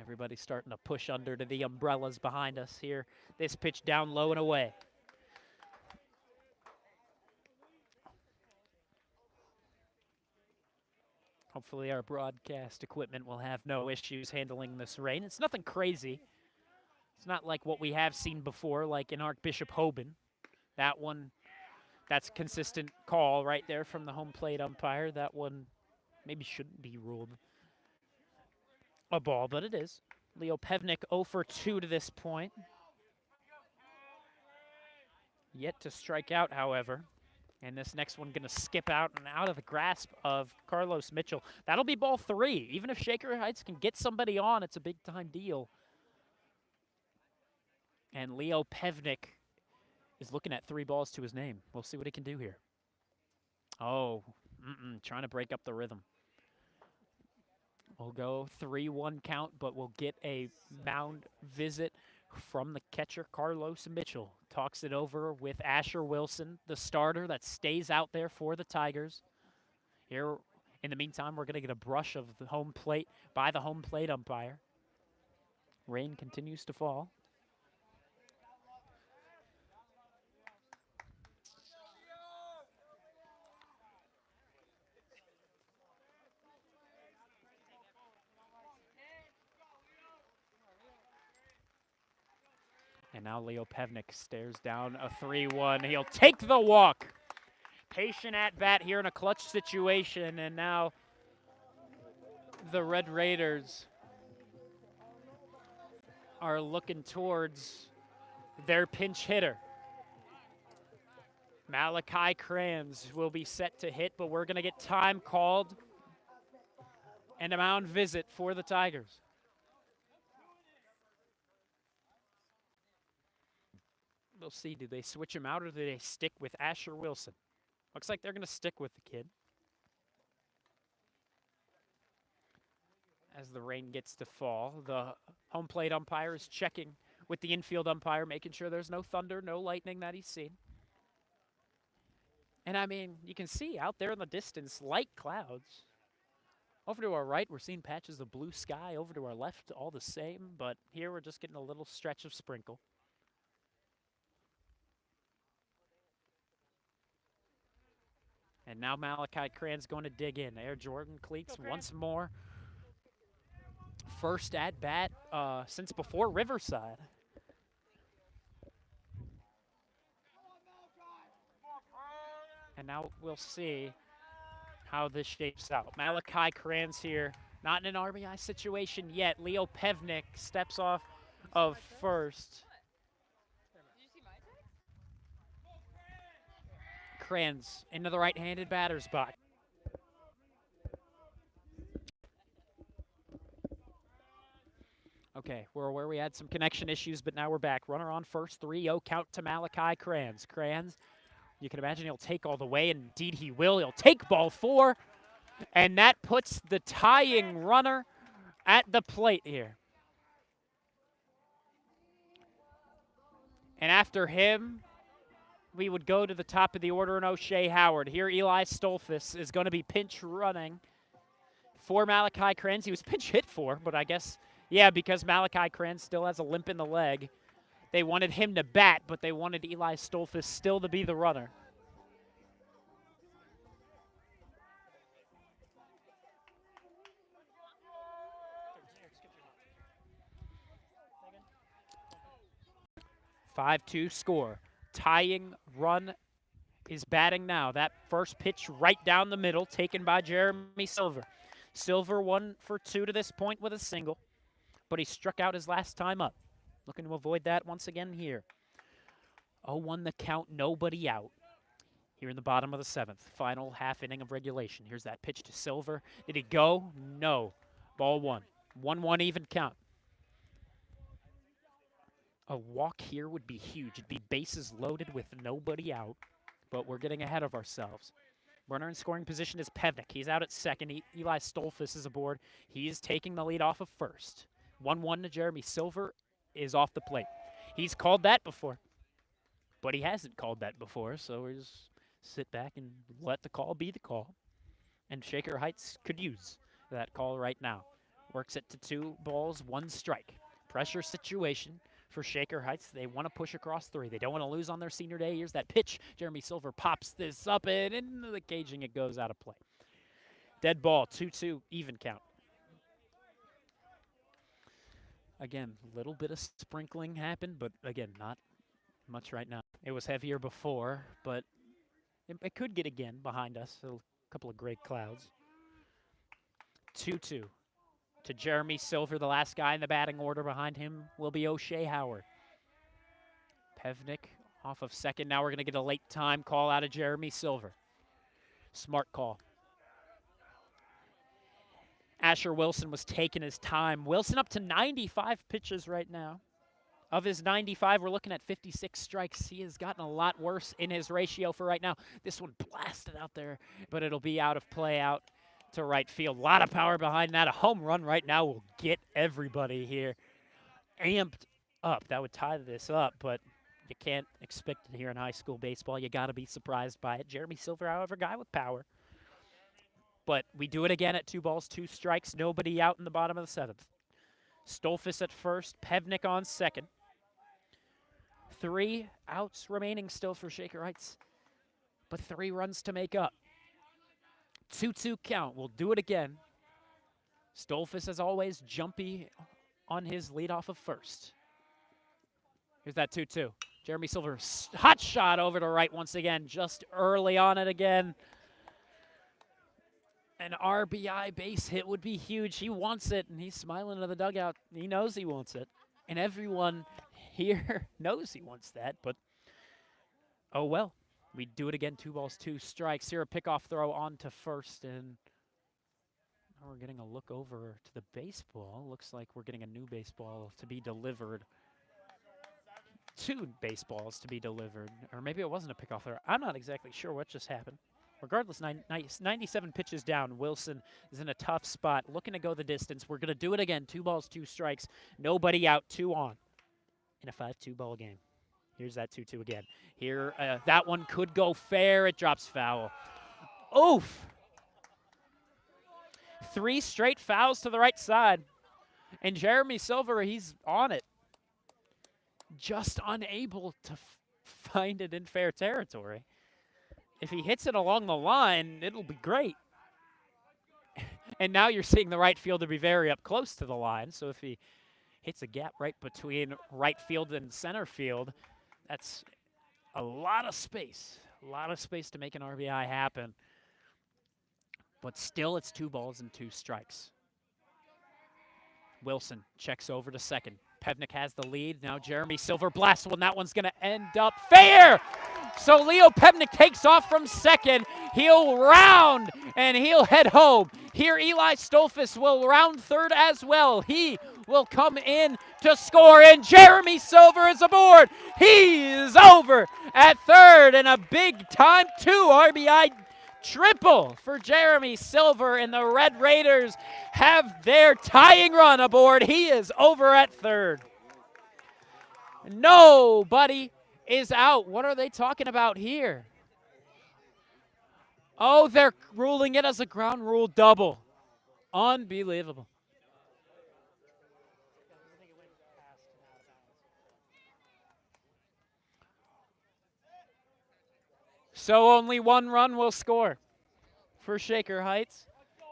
Speaker 1: Everybody's starting to push under to the umbrellas behind us here. This pitch down low and away. Hopefully our broadcast equipment will have no issues handling this rain. It's nothing crazy. It's not like what we have seen before, like in Archbishop Hoban. That one, that's a consistent call right there from the home plate umpire. That one maybe shouldn't be ruled a ball, but it is. Leo Pevnik 0 for 2 to this point. Yet to strike out, however. And this next one going to skip out and out of the grasp of Carlos Mitchell. That'll be ball 3. Even if Shaker Heights can get somebody on, it's a big-time deal. And Leo Pevnik is looking at 3 balls to his name. We'll see what he can do here. Oh, trying to break up the rhythm. We'll go 3-1 count, but we'll get a mound visit from the catcher, Carlos Mitchell. Talks it over with Asher Wilson, the starter that stays out there for the Tigers. Here, in the meantime, we're going to get a brush of the home plate by the home plate umpire. Rain continues to fall. And now Leo Pevnik stares down a 3-1. He'll take the walk. Patient at bat here in a clutch situation. And now the Red Raiders are looking towards their pinch hitter. Malachi Kranz will be set to hit, but we're going to get time called and a mound visit for the Tigers. We'll see, do they switch him out or do they stick with Asher Wilson? Looks like they're going to stick with the kid. As the rain gets to fall, the home plate umpire is checking with the infield umpire, making sure there's no thunder, no lightning that he's seen. And I mean, you can see out there in the distance, light clouds. Over to our right, we're seeing patches of blue sky. Over to our left, all the same. But here we're just getting a little stretch of sprinkle. And now Malachi Kranz going to dig in. Air Jordan cleats once more. First at bat since before Riverside. And now we'll see how this shapes out. Malachi Kranz here, not in an RBI situation yet. Leo Pevnik steps off of first. Kranz into the right-handed batter's box. Okay, we're where we had some connection issues, but now we're back. Runner on first, 3-0 count to Malachi Kranz. Kranz, you can imagine he'll take all the way, and indeed he will. He'll take ball 4, and that puts the tying runner at the plate here. And after him, we would go to the top of the order in O'Shea Howard. Here, Eli Stolfus is going to be pinch running for Malachi Kranz. He was pinch hit for, but I guess, yeah, because Malachi Kranz still has a limp in the leg. They wanted him to bat, but they wanted Eli Stolfus still to be the runner. Five-2 score. Tying run is batting now. That first pitch right down the middle, taken by Jeremy Silver. Silver 1 for 2 to this point with a single, but he struck out his last time up. Looking to avoid that once again here. 0-1 the count, nobody out. Here in the bottom of the 7th, final half inning of regulation. Here's that pitch to Silver. Did he go? No. Ball 1. 1-1 even count. A walk here would be huge. It'd be bases loaded with nobody out, but we're getting ahead of ourselves. Runner in scoring position is Pevnik. He's out at second. Eli Stolfus is aboard. He is taking the lead off of first. 1-1 to Jeremy Silver is off the plate. He's called that before, but he hasn't called that before, so we just sit back and let the call be the call. And Shaker Heights could use that call right now. Works it to 2 balls, 1 strike. Pressure situation for Shaker Heights. They want to push across 3. They don't want to lose on their senior day. Here's that pitch. Jeremy Silver pops this up and into the caging. It goes out of play. Dead ball, 2-2, even count. Again, a little bit of sprinkling happened, but again, not much right now. It was heavier before, but it could get again behind us. A couple of gray clouds. 2-2 to Jeremy Silver. The last guy in the batting order behind him will be O'Shea Howard. Pevnik off of second. Now we're going to get a late time call out of Jeremy Silver. Smart call. Asher Wilson was taking his time. Wilson up to 95 pitches right now. Of his 95, we're looking at 56 strikes. He has gotten a lot worse in his ratio for right now. This one blasted out there, but it'll be out of play, out to right field. A lot of power behind that. A home run right now will get everybody here amped up. That would tie this up, but you can't expect it here in high school baseball. You got to be surprised by it. Jeremy Silver, however, guy with power. But we do it again at 2 balls, 2 strikes. Nobody out in the bottom of the 7th. Stolfus at first, Pevnik on second. 3 outs remaining still for Shaker Heights, but 3 runs to make up. 2-2 count. We'll do it again. Stolfus, as always, jumpy on his leadoff of first. Here's that 2-2. Jeremy Silver, hot shot over to right once again, just early on it again. An RBI base hit would be huge. He wants it, and he's smiling in the dugout. He knows he wants it. And everyone here knows he wants that, but oh well. We do it again, 2 balls, 2 strikes. Here a pickoff throw on to first, and now we're getting a look over to the baseball. Looks like we're getting a new baseball to be delivered. 2 baseballs to be delivered, or maybe it wasn't a pickoff throw. I'm not exactly sure what just happened. Regardless, 97 pitches down. Wilson is in a tough spot, looking to go the distance. We're going to do it again. 2 balls, 2 strikes. Nobody out, 2 on in a 5-2 ball game. Here's that 2-2 again. Here, that one could go fair. It drops foul. Oof. 3 straight fouls to the right side. And Jeremy Silver, he's on it. Just unable to find it in fair territory. If he hits it along the line, it'll be great. And now you're seeing the right fielder be very up close to the line. So if he hits a gap right between right field and center field, that's a lot of space. A lot of space to make an RBI happen. But still, it's 2 balls and 2 strikes. Wilson checks over to second. Pevnik has the lead. Now Jeremy Silver blasts one. That one's going to end up fair. So Leo Pevnik takes off from second. He'll round and he'll head home. Here Eli Stolfus will round third as well. He will come in to score, and Jeremy Silver is aboard. He is over at third, and a big-time 2 RBI triple for Jeremy Silver, and the Red Raiders have their tying run aboard. He is over at third. Nobody is out. What are they talking about here? Oh, they're ruling it as a ground rule double. Unbelievable. So only 1 run will score for Shaker Heights.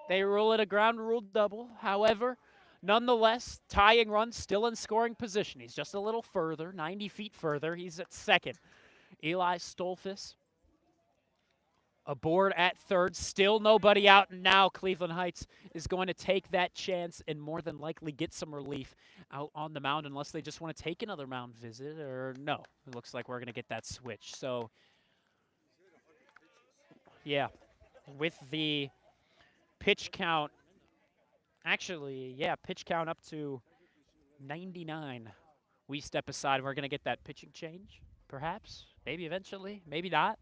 Speaker 1: They rule it a ground rule double. However, nonetheless, tying run still in scoring position. He's just a little further, 90 feet further. He's at second. Eli Stolfus Aboard at third, still nobody out, and now Cleveland Heights is going to take that chance and more than likely get some relief out on the mound unless they just want to take another mound visit, or no. It looks like we're going to get that switch. So, yeah, with the pitch count, actually, yeah, pitch count up to 99. We step aside, and we're going to get that pitching change, perhaps, maybe eventually, maybe not.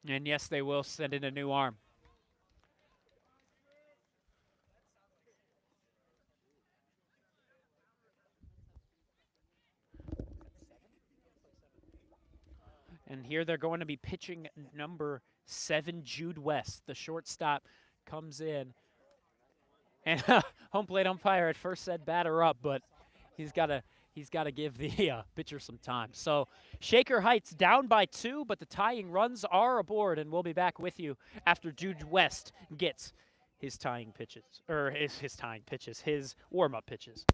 Speaker 1: And yes, they will send in a new arm. And here they're going to be pitching number 7, Jude West. The shortstop comes in. And home plate umpire at first said batter up, but he's got to give the pitcher some time. So Shaker Heights down by 2, but the tying runs are aboard, and we'll be back with you after Jude West gets his tying pitches, or his warm-up pitches.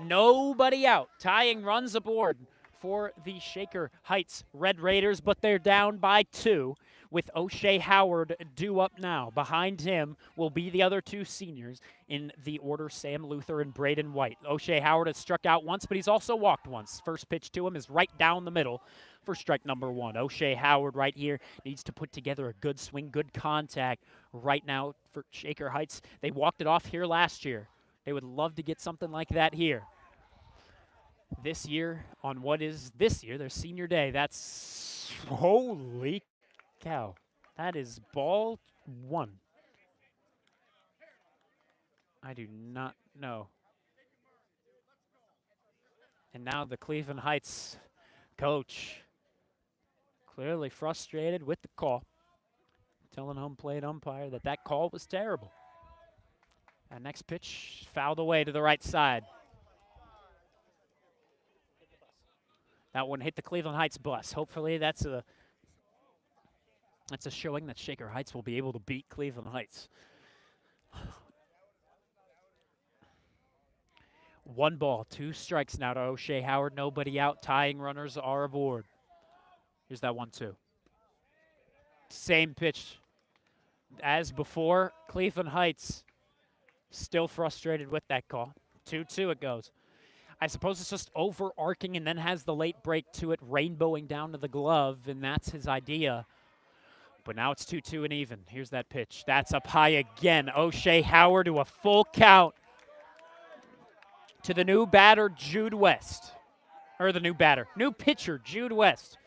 Speaker 1: Nobody out. Tying runs aboard for the Shaker Heights Red Raiders, but they're down by 2 with O'Shea Howard due up now. Behind him will be the other 2 seniors in the order, Sam Luther and Braden White. O'Shea Howard has struck out once, but he's also walked once. First pitch to him is right down the middle for strike number 1. O'Shea Howard right here needs to put together a good swing, good contact right now for Shaker Heights. They walked it off here last year. They would love to get something like that here. This year, on what is this year, their senior day. That's, holy cow. That is ball 1. I do not know. And now the Cleveland Heights coach, clearly frustrated with the call, telling home plate umpire that that call was terrible. That next pitch fouled away to the right side. That one hit the Cleveland Heights bus. Hopefully that's a showing that Shaker Heights will be able to beat Cleveland Heights. 1 ball, 2 strikes now to O'Shea Howard. Nobody out. Tying runners are aboard. Here's that 1-2. Same pitch as before. Cleveland Heights still frustrated with that call. 2-2 it goes. I suppose it's just overarching and then has the late break to it, rainbowing down to the glove, and that's his idea. But now it's 2-2 and even. Here's that pitch. That's up high again. O'Shea Howard to a full count to the new batter, Jude West. Or the new pitcher, Jude West.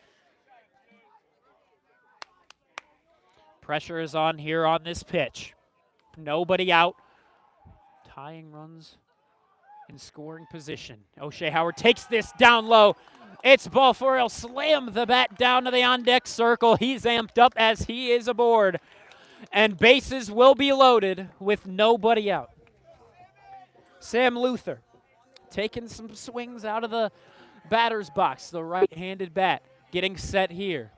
Speaker 1: Pressure is on here on this pitch. Nobody out. Tying runs in scoring position. O'Shea Howard takes this down low. It's ball four. He'll slam the bat down to the on-deck circle. He's amped up as he is aboard. And bases will be loaded with nobody out. Sam Luther taking some swings out of the batter's box, the right-handed bat, getting set here.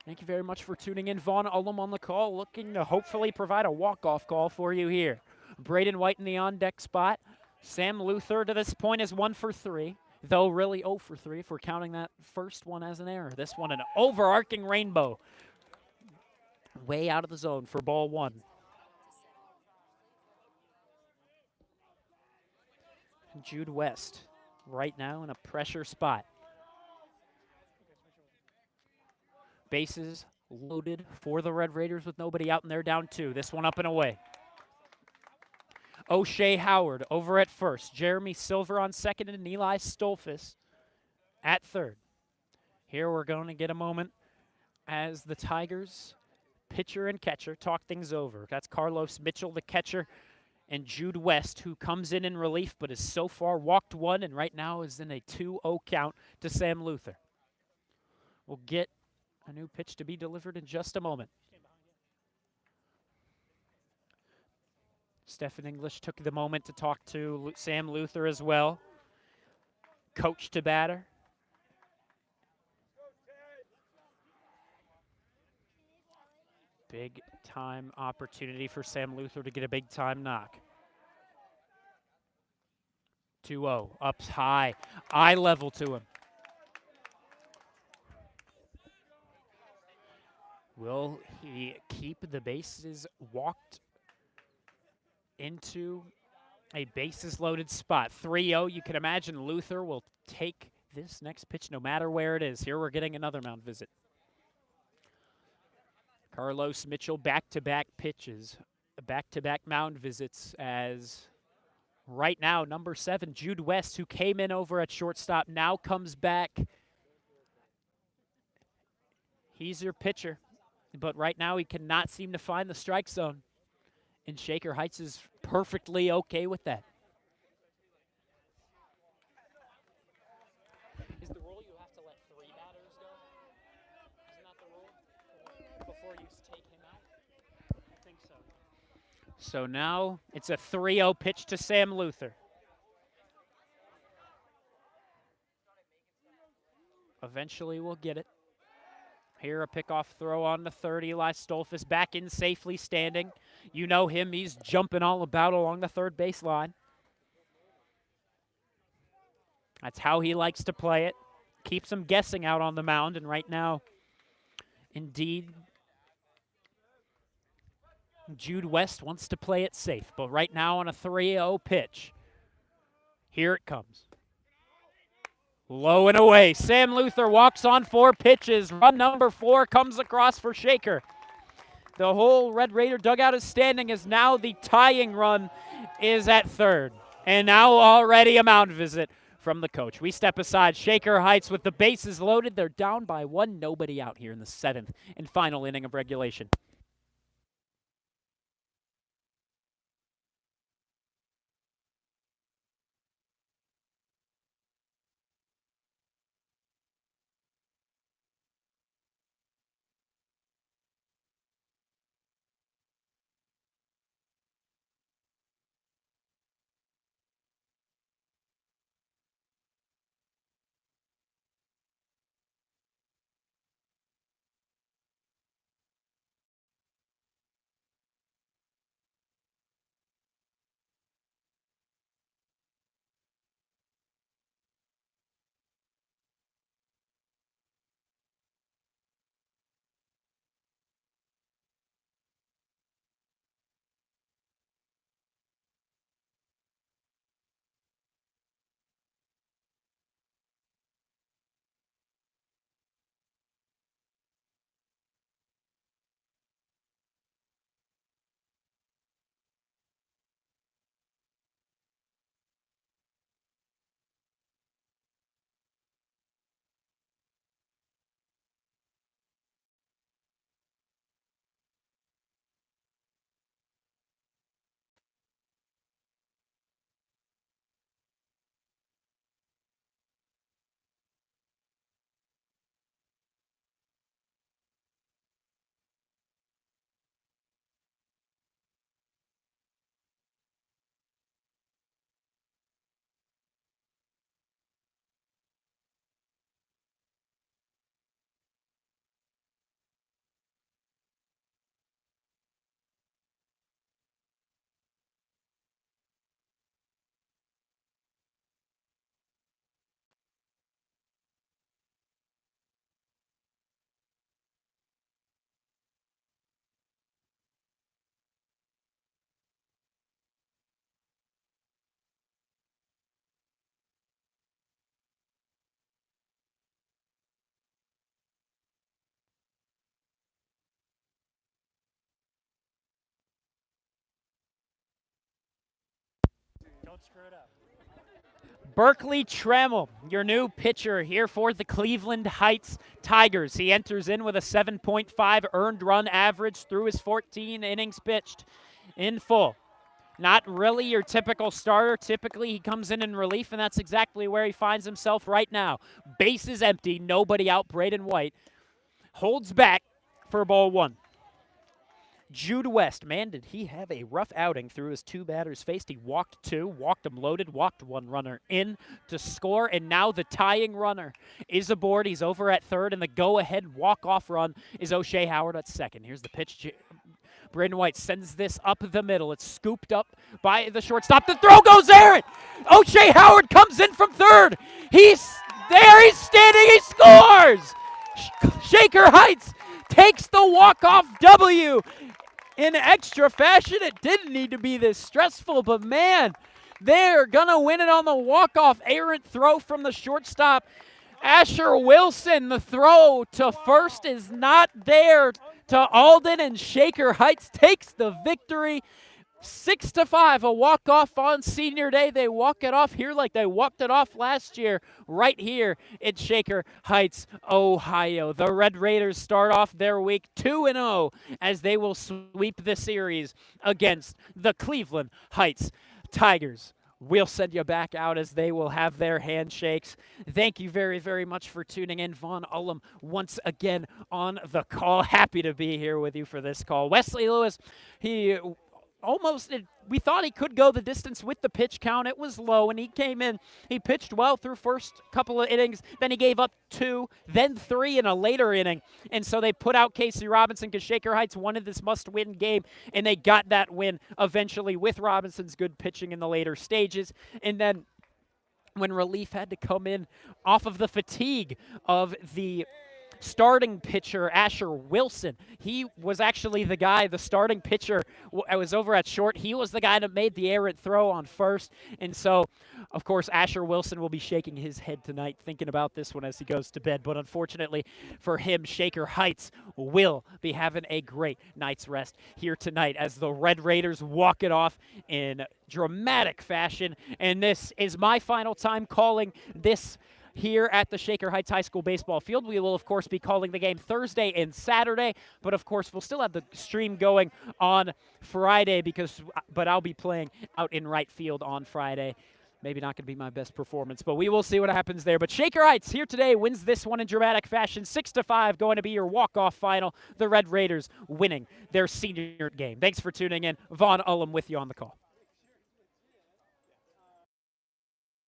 Speaker 1: Thank you very much for tuning in. Vaughn Ullum on the call, looking to hopefully provide a walk-off call for you here. Braden White in the on-deck spot. Sam Luther to this point is 1 for 3, though really 0 for 3 if we're counting that first one as an error. This one an overarching rainbow. Way out of the zone for ball one. Jude West right now in a pressure spot. Bases loaded for the Red Raiders with nobody out, and they're down 2. This one up and away. O'Shea Howard over at first. Jeremy Silver on second, and Eli Stolfus at third. Here we're going to get a moment as the Tigers pitcher and catcher talk things over. That's Carlos Mitchell, the catcher, and Jude West, who comes in relief but has so far walked one and right now is in a 2-0 count to Sam Luther. We'll get a new pitch to be delivered in just a moment. Stephen English took the moment to talk to Sam Luther as well. Coach to batter. Big time opportunity for Sam Luther to get a big time knock. 2-0, up high, eye level to him. Will he keep the bases walked into a bases loaded spot? 3-0, you can imagine Luther will take this next pitch no matter where it is. Here we're getting another mound visit. Carlos Mitchell back-to-back pitches, back-to-back mound visits as right now number 7, Jude West, who came in over at shortstop, now comes back. He's your pitcher. But right now he cannot seem to find the strike zone. And Shaker Heights is perfectly okay with that. Is the rule you have to let 3 batters go? Isn't that the rule? Before you take him out? I think so. So now it's a 3-0 pitch to Sam Luther. Eventually we'll get it. Here, a pickoff throw on the 30. Eli Stolfus back in safely standing. You know him. He's jumping all about along the third base line. That's how he likes to play it. Keeps him guessing out on the mound. And right now, indeed, Jude West wants to play it safe. But right now on a 3-0 pitch, here it comes. Low and away. Sam Luther walks on 4 pitches. Run number 4 comes across for Shaker. The whole Red Raider dugout is standing as now the tying run is at third. And now already a mound visit from the coach. We step aside. Shaker Heights with the bases loaded. They're down by 1. Nobody out here in the 7th and final inning of regulation. Berkeley Trammell, your new pitcher here for the Cleveland Heights Tigers. He enters in with a 7.5 earned run average through his 14 innings pitched in full. Not really your typical starter. Typically, he comes in relief, and that's exactly where he finds himself right now. Bases empty, nobody out. Braden White holds back for ball one. Jude West, man, did he have a rough outing through his two batters faced. He walked two, walked them loaded, walked one runner in to score, and now the tying runner is aboard. He's over at third, and the go-ahead walk-off run is O'Shea Howard at second. Here's the pitch. Braden White sends this up the middle. It's scooped up by the shortstop. The throw goes there. O'Shea Howard comes in from third. He's there. He's standing. He scores. Shaker Heights takes the walk-off W in extra fashion. It didn't need to be this stressful, but man, they're going to win it on the walk-off errant throw from the shortstop. Asher Wilson, the throw to first is not there to Alden, and Shaker Heights takes the victory. 6-5, a walk-off on senior day. They walk it off here like they walked it off last year right here in Shaker Heights, Ohio. The Red Raiders start off their week 2-0 as they will sweep the series against the Cleveland Heights Tigers. We'll send you back out as they will have their handshakes. Thank you very, very much for tuning in. Vaughn Ullum once again on the call. Happy to be here with you for this call. Wesley Lewis, we thought he could go the distance with the pitch count. It was low, and he came in. He pitched well through first couple of innings. Then he gave up 2, then 3 in a later inning. And so they put out Casey Robinson because Shaker Heights wanted this must-win game, and they got that win eventually with Robinson's good pitching in the later stages. And then when relief had to come in off of the fatigue of the starting pitcher, Asher Wilson. He was actually the starting pitcher. I was over at short. He was the guy that made the errant throw on first. And so, of course, Asher Wilson will be shaking his head tonight thinking about this one as he goes to bed. But unfortunately for him, Shaker Heights will be having a great night's rest here tonight as the Red Raiders walk it off in dramatic fashion. And this is my final time calling this here at the Shaker Heights High School baseball field. We will, of course, be calling the game Thursday and Saturday, but, of course, we'll still have the stream going on Friday but I'll be playing out in right field on Friday. Maybe not going to be my best performance, but we will see what happens there. But Shaker Heights here today wins this one in dramatic fashion, 6-5, going to be your walk-off final. The Red Raiders winning their senior game. Thanks for tuning in. Vaughn Ullum with you on the call.